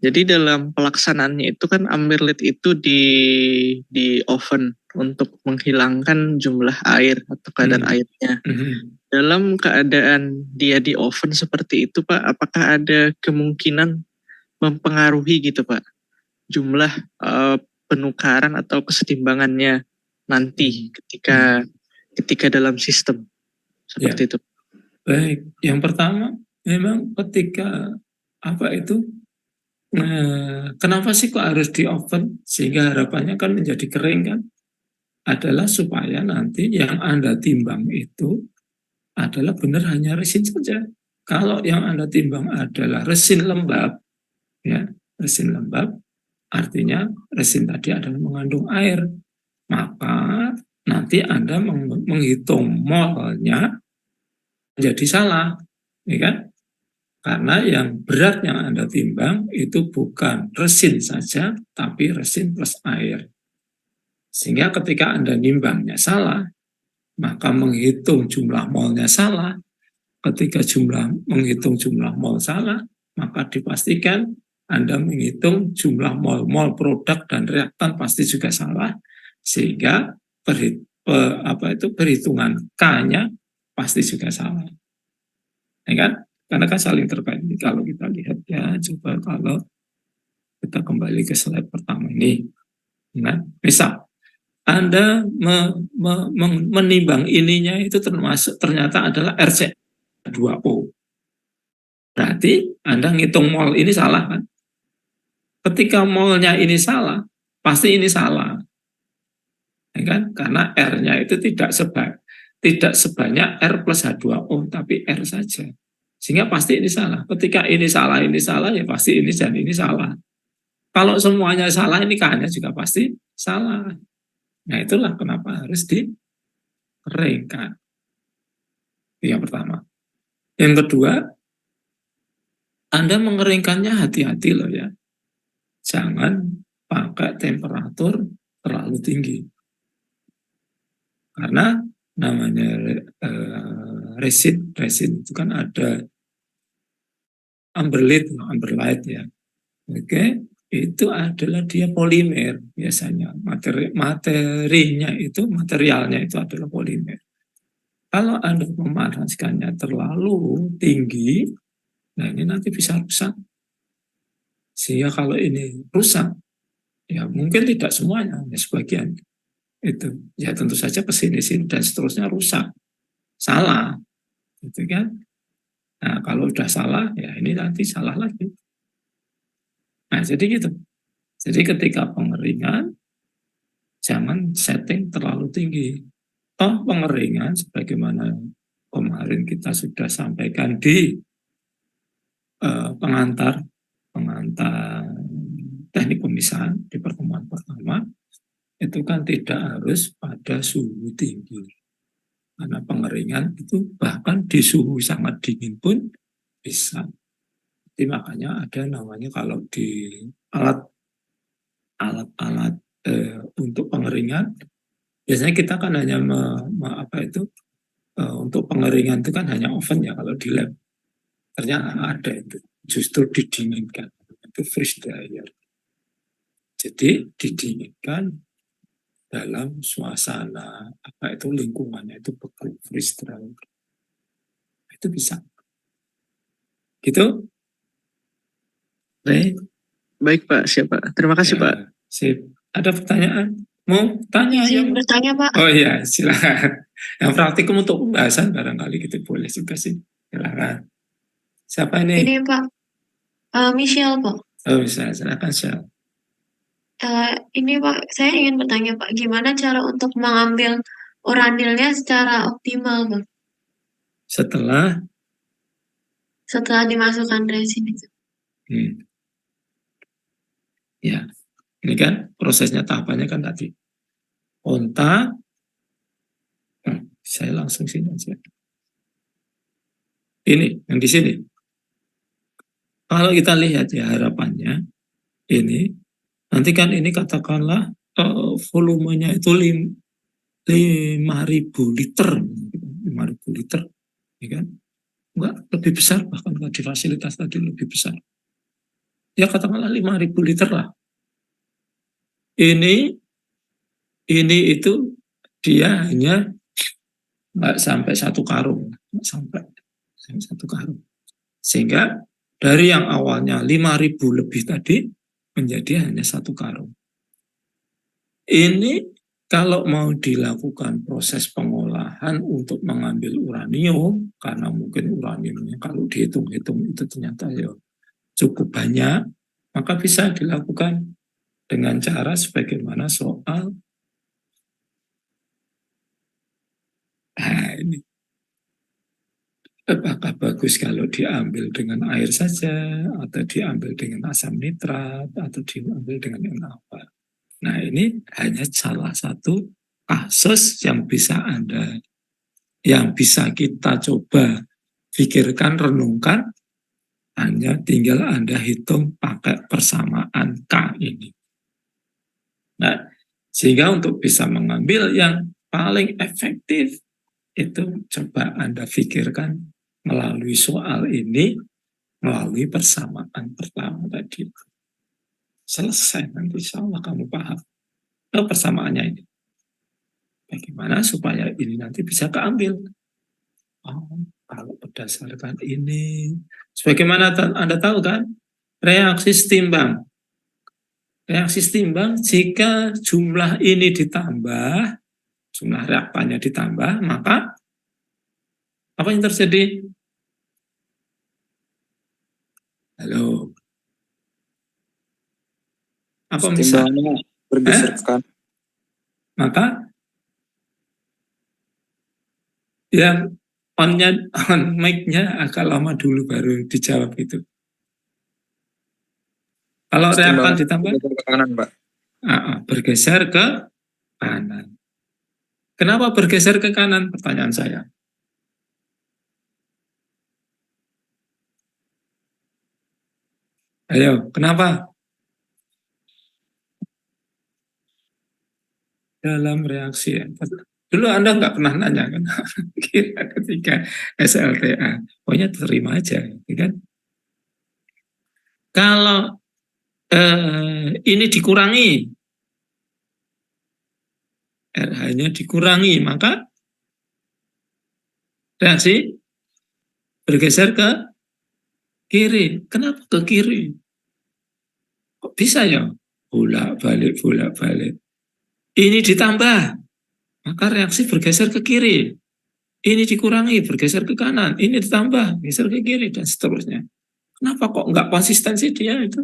jadi dalam pelaksanaannya itu kan Amberlit itu di oven untuk menghilangkan jumlah air atau kadar airnya. Dalam keadaan dia di oven seperti itu Pak, apakah ada kemungkinan mempengaruhi gitu Pak jumlah penukaran atau kesetimbangannya nanti ketika dalam sistem seperti itu? Baik, yang pertama memang ketika apa itu, kenapa sih kok harus di oven sehingga harapannya kan menjadi kering kan, adalah supaya nanti yang Anda timbang itu adalah benar hanya resin saja. Kalau yang Anda timbang adalah resin lembab, ya, resin lembab, artinya resin tadi adalah mengandung air, maka nanti Anda menghitung molnya menjadi salah, ya kan? Karena yang berat yang Anda timbang itu bukan resin saja, tapi resin plus air. Sehingga ketika Anda nimbangnya salah, maka menghitung jumlah molnya salah. Ketika menghitung jumlah mol salah, maka dipastikan Anda menghitung jumlah mol-mol produk dan reaktan pasti juga salah, sehingga perhitungan K-nya pasti juga salah. Ya kan? Karena kan saling terkait. Kalau kita lihat ya, coba kalau kita kembali ke slide pertama ini, ya, misal Anda menimbang ininya itu ternyata adalah RC2O. Berarti Anda ngitung mol ini salah kan? Ketika molnya ini salah, pasti ini salah. Ya kan? Karena R-nya itu tidak sebanyak R plus H2O, tapi R saja. Sehingga pasti ini salah. Ketika ini salah, ya pasti ini dan ini salah. Kalau semuanya salah, ini K-nya juga pasti salah. Nah, itulah kenapa harus dikeringkan. Itu yang pertama. Yang kedua, Anda mengeringkannya hati-hati loh ya. Jangan pakai temperatur terlalu tinggi. Karena namanya resin itu kan ada amberlight ya. Oke, itu adalah dia polimer biasanya. Materialnya itu adalah polimer. Kalau Anda memanaskannya terlalu tinggi, nah ini nanti bisa rusak. Sehingga kalau ini rusak, ya mungkin tidak semuanya, ya sebagian itu. Ya tentu saja kesini-sini dan seterusnya rusak. Salah, gitu kan. Nah kalau udah salah, ya ini nanti salah lagi. Nah jadi gitu. Jadi ketika pengeringan, jangan setting terlalu tinggi. Toh pengeringan, sebagaimana kemarin kita sudah sampaikan di pengantar teknik pemisahan di pertemuan pertama, itu kan tidak harus pada suhu tinggi. Karena pengeringan itu bahkan di suhu sangat dingin pun bisa. Jadi makanya ada namanya kalau di alat-alat untuk pengeringan, biasanya kita kan hanya untuk pengeringan itu kan hanya oven ya kalau di lab. Ternyata ada itu, justru didinginkan, itu freeze dryer. Jadi didinginkan dalam suasana apa itu lingkungannya itu bekal freestyle. Itu bisa. Gitu, Ray? Baik Pak, siapa? Terima kasih Pak. Ya, sip. Ada pertanyaan? Mau tanya Izin yang bertanya, Pak. Oh iya, silakan. Yang praktikum untuk pembahasan barangkali gitu boleh juga sih. Silakan. Siapa ini? Ini, Pak. Michelle, Pak. Oh bisa, silakan Syah. Ini, Pak, saya ingin bertanya, Pak, gimana cara untuk mengambil uranilnya secara optimal, Pak, Setelah setelah dimasukkan resin itu? hmm, ya, ini kan prosesnya tahapannya kan tadi. Kontak, saya langsung sini aja. Ini yang di sini. Kalau kita lihat ya harapannya ini nanti kan ini katakanlah volumenya itu 5.000 liter, 5.000 liter, ya kan? Enggak, lebih besar, bahkan di fasilitas tadi lebih besar. Ya katakanlah 5.000 liter lah. Ini itu dia hanya nggak sampai 1 karung, nggak sampai satu karung. Sehingga dari yang awalnya 5.000 lebih tadi menjadi hanya 1 karung. Ini kalau mau dilakukan proses pengolahan untuk mengambil uranium, karena mungkin uraniumnya kalau dihitung-hitung itu ternyata ya cukup banyak, maka bisa dilakukan dengan cara sebagaimana soal ini. Apakah bagus kalau diambil dengan air saja, atau diambil dengan asam nitrat, atau diambil dengan yang apa? Nah ini hanya salah satu kasus yang bisa kita coba pikirkan, renungkan, hanya tinggal Anda hitung pakai persamaan K ini. Nah, sehingga untuk bisa mengambil yang paling efektif, itu coba Anda pikirkan melalui soal ini, melalui persamaan pertama tadi. Selesai, nanti insya Allah kamu paham. Persamaannya ini. Bagaimana supaya ini nanti bisa keambil? Oh, kalau berdasarkan ini, sebagaimana Anda tahu kan, reaksi setimbang. Reaksi setimbang jika jumlah ini ditambah, jumlah reaktannya ditambah, maka apa yang terjadi? Halo. Apa misal? Timbangannya bergeser ke kanan. Maka yang on mic-nya agak lama dulu baru dijawab itu. Kalau reaktan Timbangannya ditambah, bergeser ke kanan, Pak. bergeser ke kanan. Kenapa bergeser ke kanan? Pertanyaan saya. Ayo, kenapa? Dalam reaksi dulu Anda nggak pernah nanya kan? Kira ketika SLTA, pokoknya terima aja, ya kan? Kalau ini dikurangi, RH-nya dikurangi, maka reaksi bergeser ke kiri. Kenapa ke kiri? Kok bisa ya? Bolak-balik, bolak-balik. Ini ditambah, maka reaksi bergeser ke kiri. Ini dikurangi, bergeser ke kanan. Ini ditambah, geser ke kiri, dan seterusnya. Kenapa kok nggak konsistensi dia itu?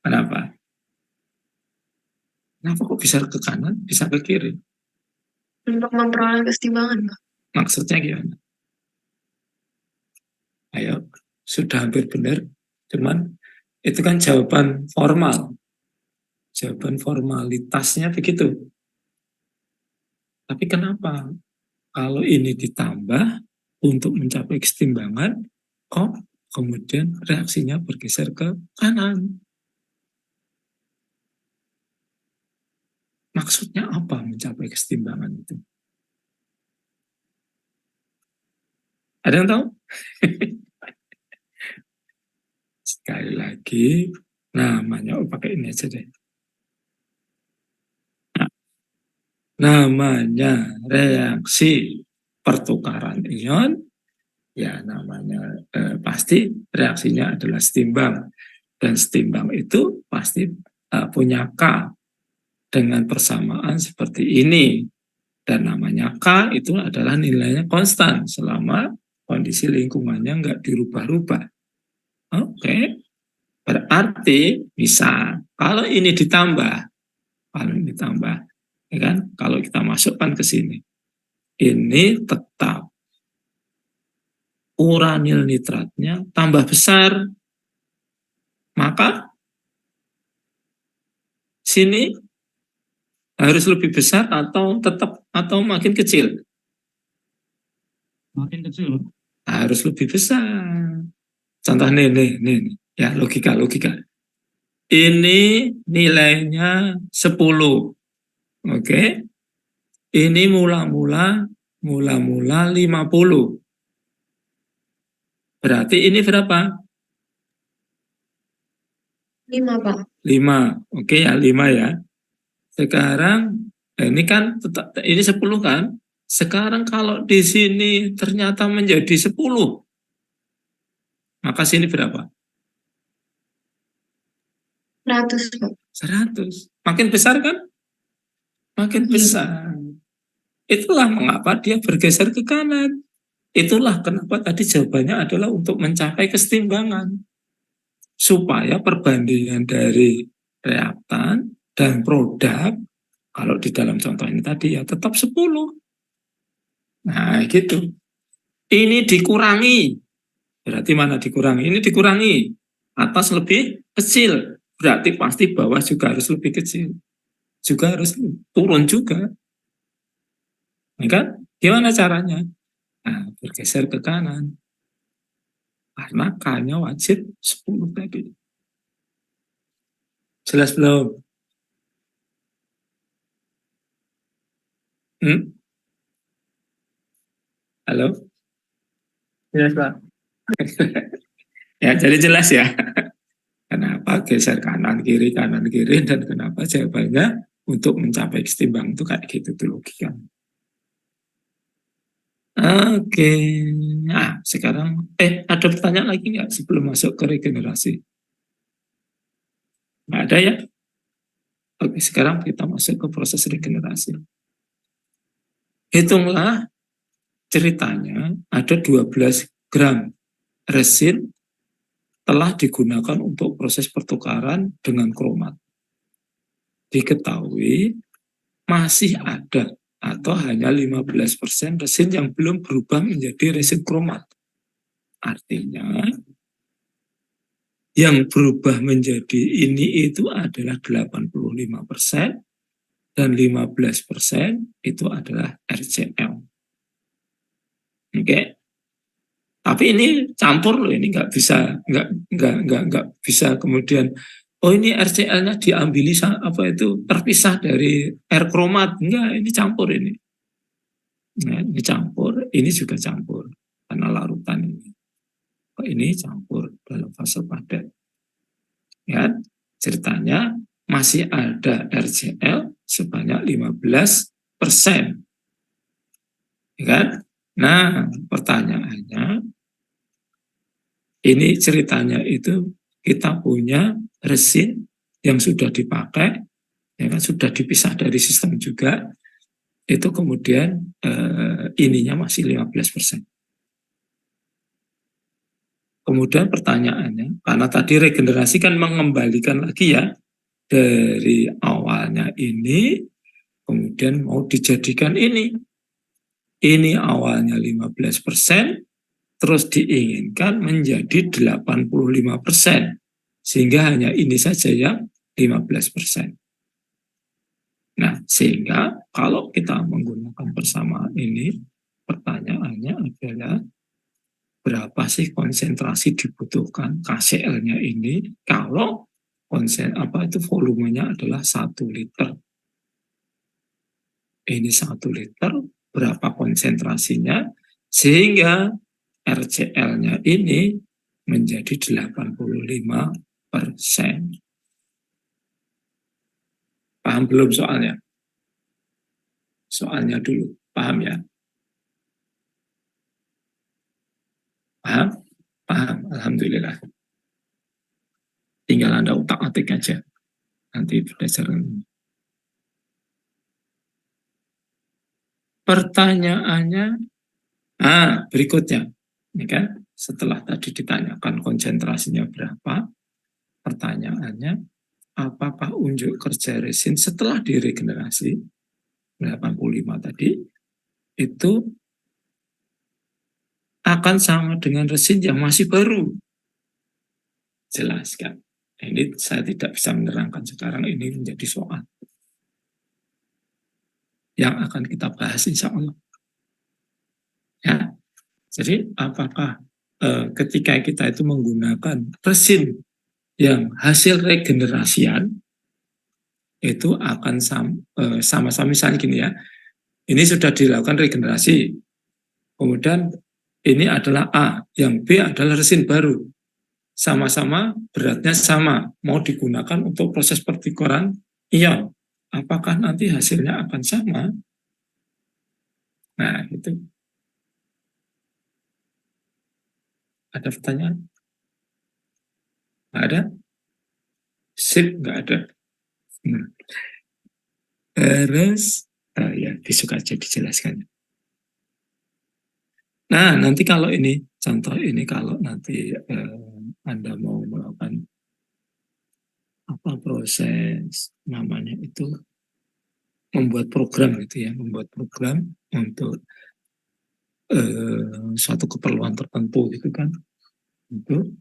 Kenapa? Kenapa kok bisa ke kanan, bisa ke kiri? Untuk memperoleh kesetimbangan, Pak. Maksudnya gimana? Ayo, sudah hampir benar. Cuman itu kan jawaban formal. Jawaban formalitasnya begitu. Tapi kenapa? Kalau ini ditambah untuk mencapai kesetimbangan, kok kemudian reaksinya bergeser ke kanan? Maksudnya apa mencapai kesetimbangan itu? Ada yang tahu? Sekali lagi, Namanya, pakai ini aja deh. Nah, namanya reaksi pertukaran ion, ya namanya pasti reaksinya adalah setimbang. Dan setimbang itu pasti punya K dengan persamaan seperti ini. Dan namanya K itu adalah nilainya konstan selama kondisi lingkungannya nggak dirubah-rubah. Oke. Berarti bisa kalau ini ditambah, ya kan? Kalau kita masukkan ke sini, ini tetap uranil nitratnya tambah besar, maka sini harus lebih besar atau tetap atau makin kecil? Makin kecil. Harus lebih besar. Contoh nih. Ya, logika. Ini nilainya 10. Oke. Ini mula-mula 50. Berarti ini berapa? 5, Pak. 5. Oke ya, 5 ya. Sekarang ini kan ini 10 kan? Sekarang kalau di sini ternyata menjadi 10, maka sini berapa? 100, Pak. 100. Makin besar kan? Makin besar. Itulah mengapa dia bergeser ke kanan. Itulah kenapa tadi jawabannya adalah untuk mencapai kesetimbangan. Supaya perbandingan dari reaktan dan produk, kalau di dalam contoh ini tadi ya tetap 10. Nah gitu. Ini dikurangi. Berarti mana dikurangi? Ini dikurangi. Atas lebih kecil. Berarti pasti bawah juga harus lebih kecil. Juga harus turun juga. Ya kan? Gimana caranya? Nah, bergeser ke kanan. Karena K-nya wajib 10 tadi. Jelas belum? Halo? Jelas, Pak. Ya, jadi jelas ya. Kenapa geser kanan kiri, dan kenapa jawabannya untuk mencapai kesetimbangan itu kayak gitu tuh logika. Oke. Nah, sekarang ada pertanyaan lagi nggak sebelum masuk ke regenerasi? Nggak ada ya? Oke, sekarang kita masuk ke proses regenerasi. Hitunglah ceritanya ada 12 gram resin telah digunakan untuk proses pertukaran dengan kromat. Diketahui masih ada atau hanya 15% resin yang belum berubah menjadi resin kromat. Artinya yang berubah menjadi ini itu adalah 85% dan 15% itu adalah RCl. Oke. Tapi ini campur loh, ini nggak bisa kemudian ini RCl-nya diambili terpisah dari air kromat. Enggak, ini campur ini. Nah, ini campur, ini juga campur karena larutan ini. Ini campur dalam fase padat. Ya, ceritanya masih ada RCl sebanyak 15%. Ya kan? Nah, pertanyaannya, ini ceritanya itu kita punya resin yang sudah dipakai, ya kan, sudah dipisah dari sistem juga, itu kemudian ininya masih 15%. Kemudian pertanyaannya, karena tadi regenerasi kan mengembalikan lagi ya, dari awalnya ini, kemudian mau dijadikan ini. Ini awalnya 15%, terus diinginkan menjadi 85%. Sehingga hanya ini saja yang 15%. Nah, sehingga kalau kita menggunakan persamaan ini, pertanyaannya adalah berapa sih konsentrasi dibutuhkan KCl-nya ini kalau volumenya adalah 1 liter. Ini 1 liter, berapa konsentrasinya sehingga RCl-nya ini menjadi 85%. Paham belum soalnya? Soalnya dulu, paham ya? Paham? Paham, alhamdulillah. Tinggal Anda utak-atik aja. Nanti berdasarkan. Pertanyaannya, berikutnya. Ini kan, setelah tadi ditanyakan konsentrasinya berapa, pertanyaannya, apakah unjuk kerja resin setelah diregenerasi, 85 tadi, itu akan sama dengan resin yang masih baru? Jelaskan. Ini saya tidak bisa menerangkan sekarang, ini menjadi soal yang akan kita bahas insya Allah. Ya, jadi apakah ketika kita itu menggunakan resin yang hasil regenerasian itu akan sama-sama, misalnya gini ya, ini sudah dilakukan regenerasi, kemudian ini adalah A, yang B adalah resin baru, sama-sama beratnya sama, mau digunakan untuk proses pertukaran ion, apakah nanti hasilnya akan sama? Nah, itu. Ada pertanyaan? Nggak ada? Sip, nggak ada. Terus, ya, besok aja dijelaskan. Nah, nanti kalau ini, contoh ini kalau nanti Anda mau melakukan proses namanya itu membuat program gitu ya, membuat program untuk suatu keperluan tertentu gitu kan, itu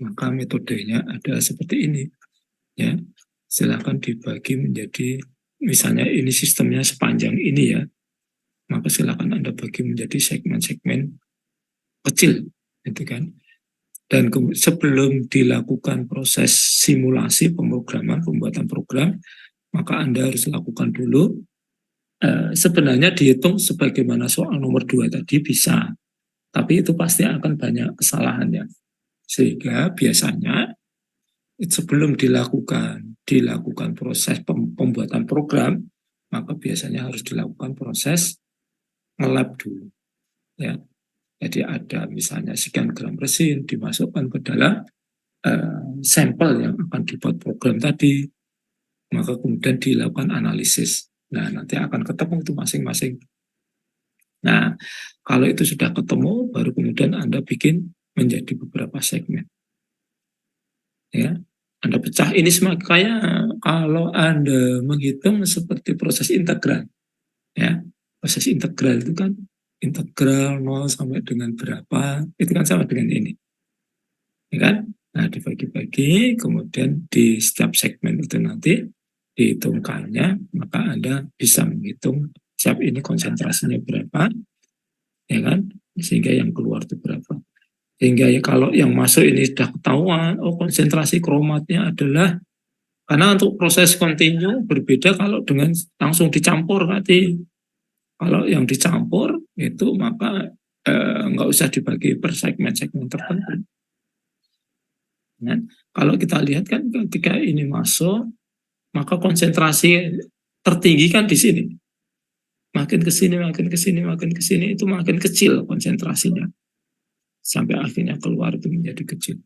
maka metodenya ada seperti ini ya. Silakan dibagi menjadi, misalnya ini sistemnya sepanjang ini ya, maka silakan Anda bagi menjadi segmen-segmen kecil gitu kan. Dan sebelum dilakukan proses simulasi pemrograman, pembuatan program, maka Anda harus lakukan dulu, sebenarnya dihitung sebagaimana soal nomor 2 tadi bisa, tapi itu pasti akan banyak kesalahannya. Sehingga biasanya sebelum dilakukan proses pembuatan program, maka biasanya harus dilakukan proses nge-lab dulu. Ya. Jadi ada misalnya sekian gram resin dimasukkan ke dalam sampel yang akan dibuat program tadi, maka kemudian dilakukan analisis. Nah, nanti akan ketemu itu masing-masing. Nah, kalau itu sudah ketemu, baru kemudian Anda bikin menjadi beberapa segmen. Ya, Anda pecah ini semua kayak kalau Anda menghitung seperti proses integral. Ya, proses integral itu kan integral 0 sampai dengan berapa, itu kan sama dengan ini. Ya kan? Nah, dibagi-bagi, kemudian di setiap segmen itu nanti dihitungkannya, maka Anda bisa menghitung siap ini konsentrasinya berapa, ya kan? Sehingga yang keluar itu berapa. Sehingga ya kalau yang masuk ini sudah ketahuan, oh konsentrasi kromatnya adalah, karena untuk proses kontinu berbeda kalau dengan langsung dicampur nanti. Kalau yang dicampur itu maka nggak usah dibagi per segmen-segmen tertentu. Nah, kalau kita lihat kan ketika ini masuk, maka konsentrasi tertinggi kan di sini. Makin ke sini, makin ke sini, makin ke sini, itu makin kecil konsentrasinya. Sampai akhirnya keluar itu menjadi kecil.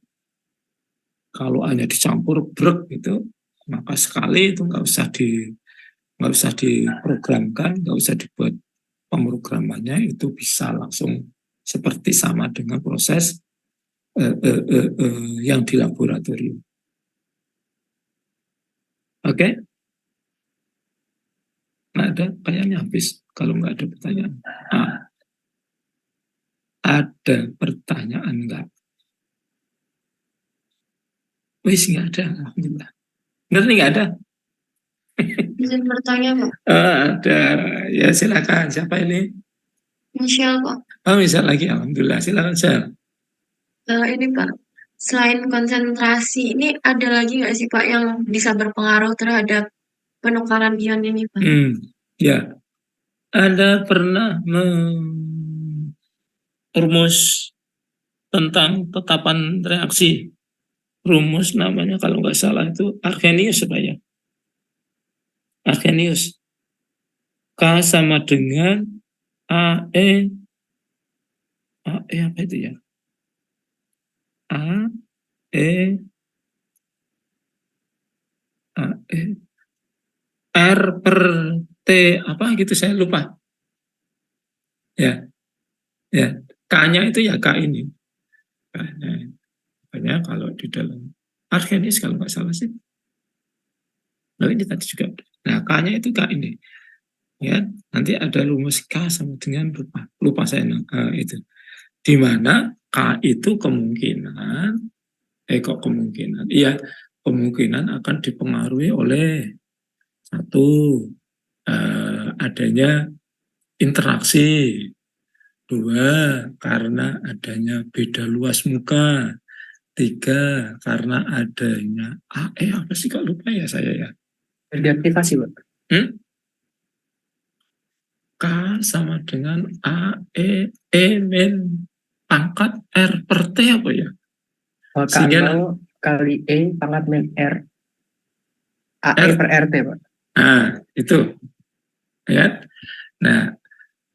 Kalau hanya dicampur brek gitu, maka sekali itu nggak usah diprogramkan, nggak usah dibuat pemrogramannya, itu bisa langsung seperti sama dengan proses yang di laboratorium. Oke? Nggak ada, kayaknya habis kalau nggak ada pertanyaan. Ada pertanyaan nggak? Wis nggak ada, alhamdulillah. Benar nih nggak ada? Izin bertanya, Pak. Ada, ya silakan. Siapa ini? Michelle, Pak. Oh, bisa lagi, alhamdulillah. Silakan, Sel. Ini, Pak. Selain konsentrasi, ini ada lagi nggak sih, Pak, yang bisa berpengaruh terhadap penukaran ion ini, Pak? Ya. Anda pernah rumus tentang tetapan reaksi? rumus namanya kalau nggak salah itu Arrhenius supaya Arrhenius. K sama dengan AE apa itu ya? AE R per T apa gitu saya lupa. Ya, ya. K-nya itu ya K ini. Makanya kalau di dalam Arrhenius kalau nggak salah sih. Nah ini tadi juga. Nah K-nya itu K ini. Ya, nanti ada rumus K sama dengan lupa saya itu. Di mana K itu kemungkinan kemungkinan akan dipengaruhi oleh satu adanya interaksi, dua karena adanya beda luas muka, tiga karena adanya apa sih kok lupa ya saya ya. Deaktivasi, Pak. K sama dengan min pangkat R per T apa ya? K0 kali E pangkat min R AE R per RT, Pak. Nah, itu. Ya. Nah,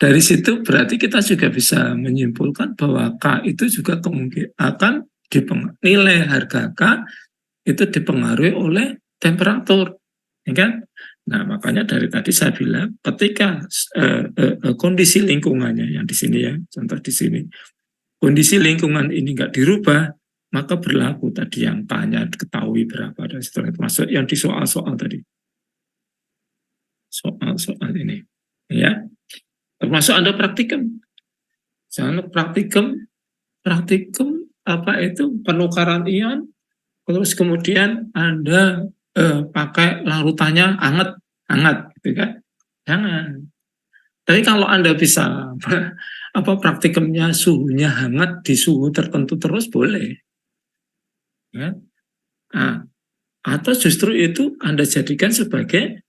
dari situ berarti kita juga bisa menyimpulkan bahwa K itu juga kemungkinan akan nilai harga K itu dipengaruhi oleh temperatur, ya kan? Nah, makanya dari tadi saya bilang ketika kondisi lingkungannya yang di sini ya, contoh di sini, kondisi lingkungan ini nggak dirubah, maka berlaku tadi yang K-nya ketahui berapa dan seterusnya, termasuk yang di soal-soal tadi. Soal-soal ini, ya. Termasuk Anda praktikum. Jangan praktikum apa itu penukaran ion, terus kemudian Anda pakai larutannya hangat gitu kan? Jangan. Tapi kalau Anda bisa praktikumnya suhunya hangat di suhu tertentu terus boleh. Ya. Nah, atau justru itu Anda jadikan sebagai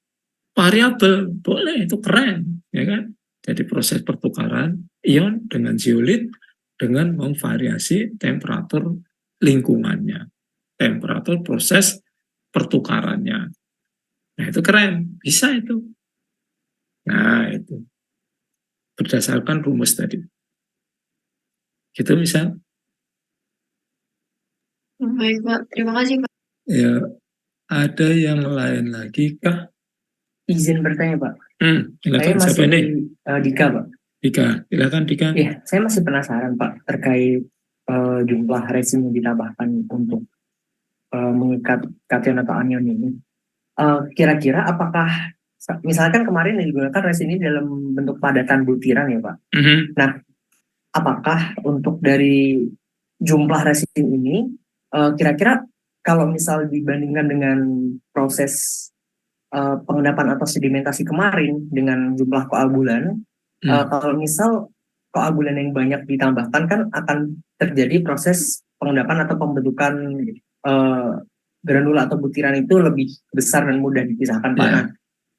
variabel, boleh, itu keren, ya kan? Jadi proses pertukaran ion dengan zeolit dengan memvariasi temperatur lingkungannya, temperatur proses pertukarannya. Nah itu keren, bisa itu. Nah itu berdasarkan rumus tadi. Gitu misal. Baik, Pak. Terima kasih, Pak. Ya, ada yang lain lagi kah? Izin bertanya, Pak. Silakan. Saya masih Siapa ini? Dika, Pak. Dika, silakan Dika. Iya, saya masih penasaran, Pak, terkait jumlah resin yang ditambahkan untuk mengikat kation atau anion ini. Kira-kira apakah misalkan kemarin yang digunakan resin ini dalam bentuk padatan butiran ya, Pak. Nah, apakah untuk dari jumlah resin ini kira-kira kalau misal dibandingkan dengan proses pengendapan atau sedimentasi kemarin dengan jumlah koagulan, kalau misal koagulan yang banyak ditambahkan kan akan terjadi proses pengendapan atau pembentukan granula atau butiran itu lebih besar dan mudah dipisahkan, Pak. Nah,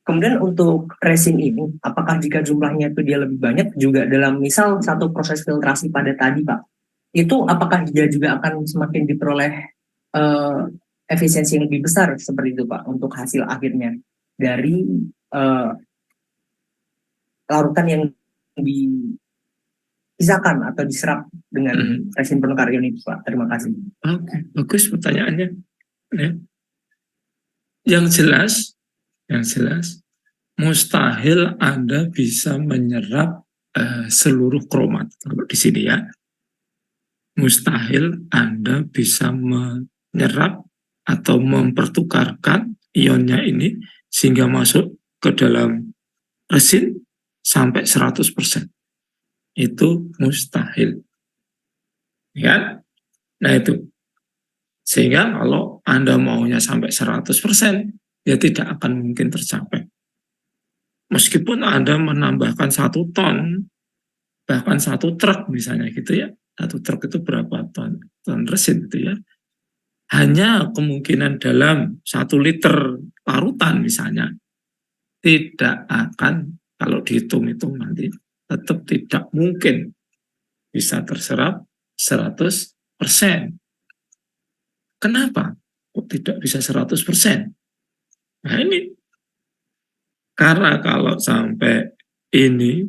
kemudian untuk resin ini, apakah jika jumlahnya itu dia lebih banyak juga dalam misal satu proses filtrasi pada tadi, Pak, itu apakah dia juga akan semakin diperoleh efisiensi yang lebih besar seperti itu, Pak, untuk hasil akhirnya dari larutan yang dipisahkan atau diserap dengan resin penukar ion itu, Pak. Terima kasih. Oke, bagus pertanyaannya. Ya. Yang jelas mustahil Anda bisa menyerap seluruh kromat. Kalau di sini ya, mustahil Anda bisa menyerap atau mempertukarkan ionnya ini sehingga masuk ke dalam resin sampai 100%. Itu mustahil. Ya? Nah itu. Sehingga kalau Anda maunya sampai 100%, ya tidak akan mungkin tercapai. Meskipun Anda menambahkan 1 ton, bahkan 1 truk misalnya gitu ya, 1 truk itu berapa ton resin gitu ya, hanya kemungkinan dalam 1 liter larutan misalnya, tidak akan, kalau dihitung-hitung nanti, tetap tidak mungkin bisa terserap 100%. Kenapa? Kok tidak bisa 100%? Nah ini, karena kalau sampai ini,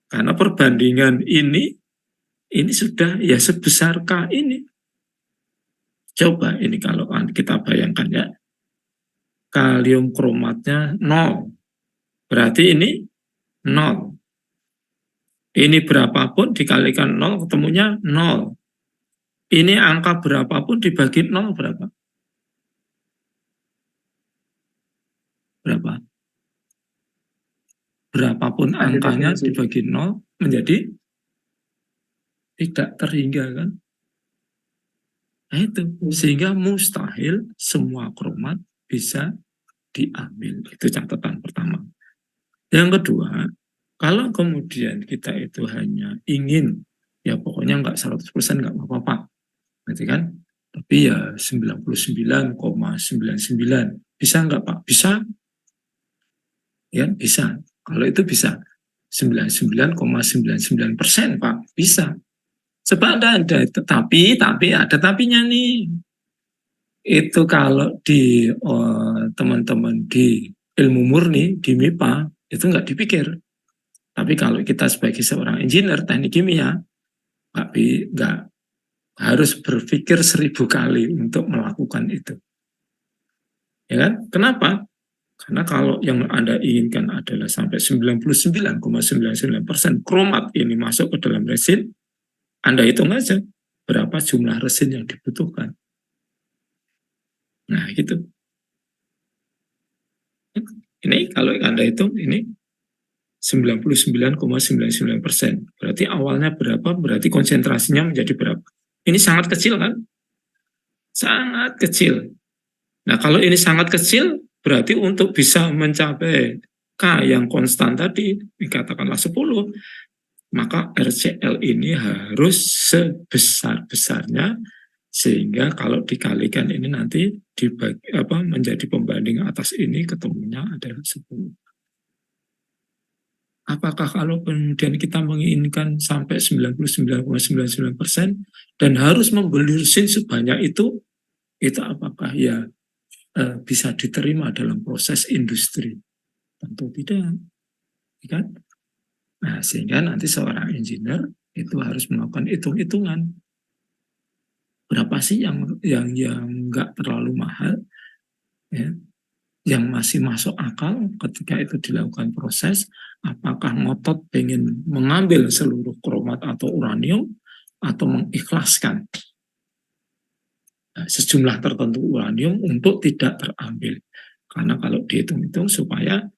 karena perbandingan ini sudah ya sebesar K ini. Coba ini kalau kita bayangkan ya, kalium kromatnya 0. Berarti ini 0. Ini berapapun dikalikan 0 ketemunya 0. Ini angka berapapun dibagi 0 berapa? Berapa? Berapapun Ada angkanya definisi. dibagi 0 menjadi tidak terhingga kan? Nah itu, sehingga mustahil semua kromat bisa diambil. Itu catatan pertama. Yang kedua, kalau kemudian kita itu hanya ingin, ya pokoknya nggak 100% nggak apa-apa Pak, gitu kan? Tapi ya 99,99. Bisa nggak Pak? Bisa. Ya, bisa. Kalau itu bisa. 99,99% Pak. Bisa. Sebab ada, tapi ada tapinya nih. Itu kalau di teman-teman di ilmu murni, di MIPA, itu nggak dipikir. Tapi kalau kita sebagai seorang engineer teknik kimia, nggak harus berpikir 1000 kali untuk melakukan itu. Ya kan? Kenapa? Karena kalau yang Anda inginkan adalah sampai 99,99% kromat ini masuk ke dalam resin, Anda hitung aja berapa jumlah resin yang dibutuhkan. Nah, gitu. Ini kalau Anda hitung, ini 99,99%. Berarti awalnya berapa? Berarti konsentrasinya menjadi berapa? Ini sangat kecil kan? Sangat kecil. Nah, kalau ini sangat kecil, berarti untuk bisa mencapai K yang konstan tadi, dikatakanlah 10, maka RCl ini harus sebesar-besarnya, sehingga kalau dikalikan ini nanti menjadi pembanding atas ini, ketemunya adalah 10. Apakah kalau kemudian kita menginginkan sampai 99,99% dan harus membeli resin sebanyak itu apakah ya bisa diterima dalam proses industri? Tentu tidak, kan? Nah, sehingga nanti seorang engineer itu harus melakukan hitung-hitungan. Berapa sih yang nggak terlalu mahal, ya, yang masih masuk akal ketika itu dilakukan proses, apakah ngotot pengen mengambil seluruh kromat atau uranium, atau mengikhlaskan sejumlah tertentu uranium untuk tidak terambil. Karena kalau dihitung-hitung supaya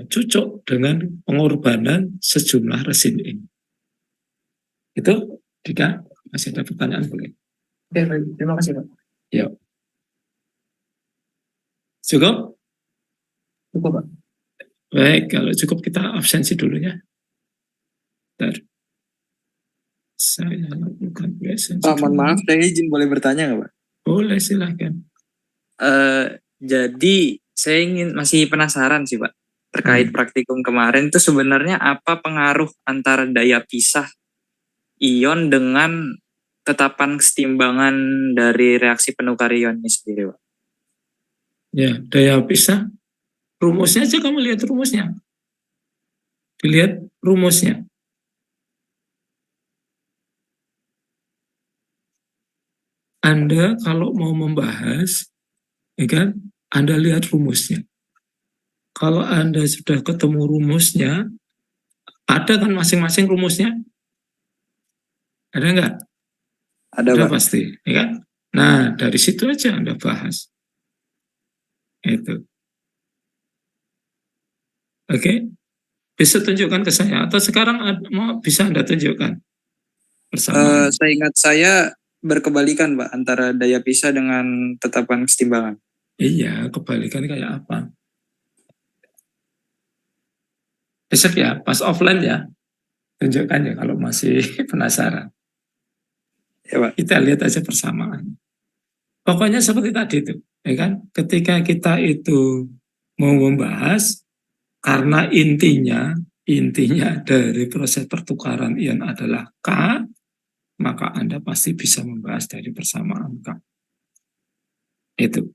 cocok dengan pengorbanan sejumlah resin ini. Itu, jika masih ada pertanyaan boleh. Oke, baik. Terima kasih Pak. Yuk. Cukup? Cukup Pak. Baik, kalau cukup kita absensi dulu ya. Bentar. Saya lakukan absensi. Pak, mohon maaf, saya izin boleh bertanya nggak Pak? Boleh, silahkan. Jadi saya masih penasaran sih Pak, terkait praktikum kemarin itu sebenarnya apa pengaruh antara daya pisah ion dengan tetapan kesetimbangan dari reaksi penukar ionnya sendiri Pak? Ya, daya pisah. Rumusnya aja, kamu lihat rumusnya. Dilihat rumusnya. Anda kalau mau membahas, ya kan, Anda lihat rumusnya. Kalau Anda sudah ketemu rumusnya, ada kan masing-masing rumusnya? Ada nggak? Ada Pak. Pasti, ya kan? Nah, dari situ aja Anda bahas. Itu. Oke? Bisa tunjukkan ke saya, atau sekarang bisa Anda tunjukkan bersama? Saya ingat saya berkebalikan Pak, antara daya pisah dengan tetapan kesetimbangan. Iya, kebalikan kayak apa? Besok ya, pas offline ya, tunjukkan ya kalau masih penasaran. Ya Pak. Kita lihat aja persamaan. Pokoknya seperti tadi itu, ya kan? Ketika kita itu mau membahas, karena intinya dari proses pertukaran ion adalah K, maka Anda pasti bisa membahas dari persamaan K. Itu.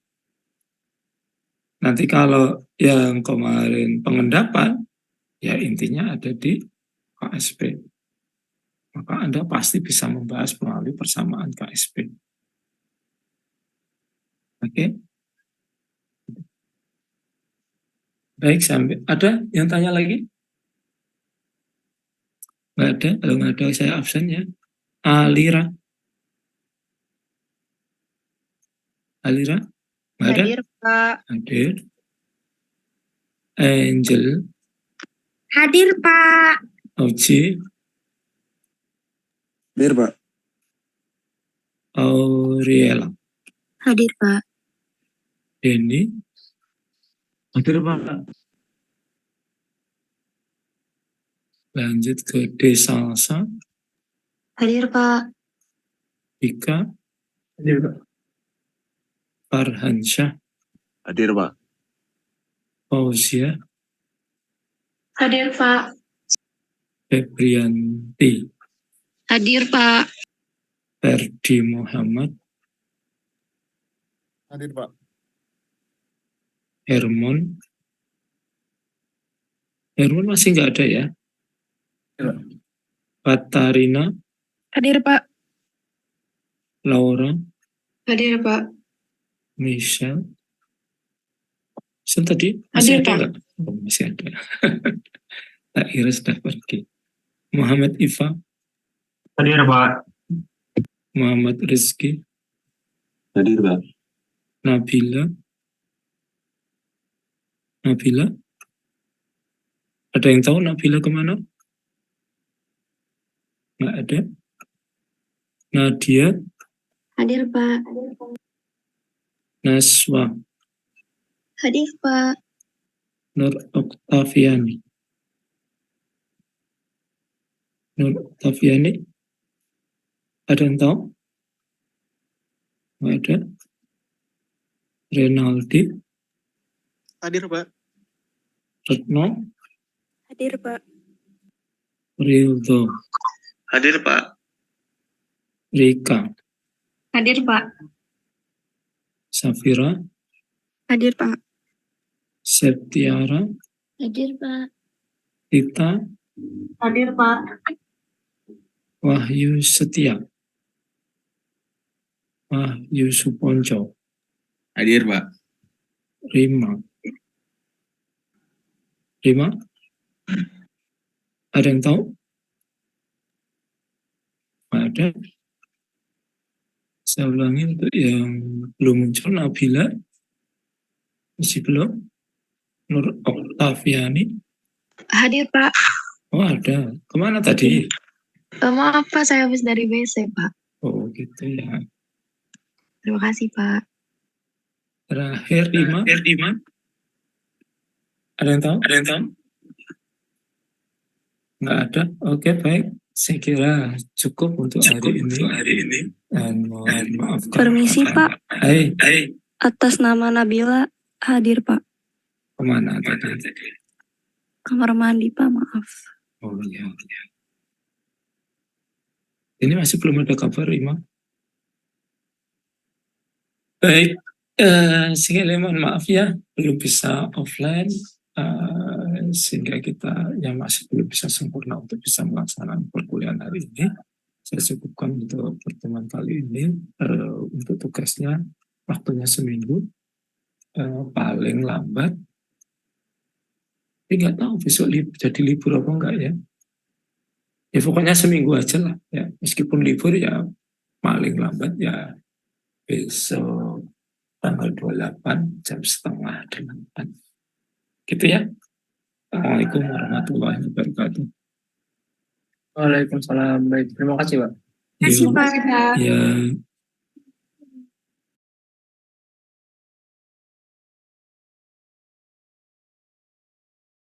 Nanti kalau yang kemarin pengendapan, ya intinya ada di KSP. Maka Anda pasti bisa membahas melalui persamaan KSP. Oke? Baik, sampai ada yang tanya lagi? Nggak ada, kalau nggak ada saya absen ya. Alira? Alira? Nggak ada? Hadir, Pak. Hadir. Angel? Hadir, Pak. Oci? Hadir, Pak. Auriela? Hadir, Pak. Denny? Hadir, Pak. Lanjut ke D. Salsa? Hadir, Pak. Ika? Hadir, Pak. Farhansyah? Hadir, Pak. Fauzia? Hadir, Pak. Febrianti? Hadir, Pak. Ferdi Muhammad? Hadir, Pak. Hermon? Hermon masih nggak ada ya? Patarina? Hadir, Pak. Laura? Hadir, Pak. Michelle? Michelle tadi masih Hadir, ada Pak. nggak? Oh, masih ada. Tak kira sudah pergi. Muhammad Ifa? Hadir, Pak. Muhammad Rizky? Hadir, Pak. Nabila? Nabila? Ada yang tahu Nabila kemana? Nggak ada. Nadia? Hadir, Pak. Naswa? Hadir, Pak. Nur Oktaviani? Nur Oktaviani? Ada yang tahu? Nggak ada. Renaldi? Hadir, Pak. Retno? Hadir, Pak. Rildo? Hadir, Pak. Rika? Hadir, Pak. Safira? Hadir, Pak. Septiara? Hadir, Pak. Tita? Hadir, Pak. Wahyu Setia? Wahyu Suponco? Hadir, Pak. Rima? Rima? Ada yang tahu? Nggak ada. Saya ulangi untuk yang belum muncul. Nabila? Masih belum? Nur Oktaviani? Hadir, Pak. Oh ada. Kemana tadi? Maaf, Pak. Saya habis dari WC, Pak. Oh gitu ya. Terima kasih, Pak. Terakhir Rima? Ada yang tahu? Nggak ada. Oke, baik. Saya kira cukup untuk hari ini. Dan mohon maaf. Permisi, Pak. Hai, Atas nama Nabila, hadir, Pak. kemana tadi? Kamar mandi, Pak. Maaf. Oh iya. Ini masih belum ada kabar, Rima. Baik, sekali mohon maaf ya, belum bisa offline, sehingga kita yang masih belum bisa sempurna untuk bisa melaksanakan perkuliahan hari ini. Saya cukupkan untuk pertemuan kali ini. Untuk tugasnya, waktunya seminggu, paling lambat. Tapi nggak tahu besok jadi libur apa enggak ya. Ya pokoknya seminggu aja lah ya. Meskipun libur ya paling lambat ya besok tanggal 28 jam 7:30. Gitu ya. Assalamualaikum warahmatullahi wabarakatuh. Waalaikumsalam. Baik, terima kasih, Pak. Terima kasih, Pak. Ya.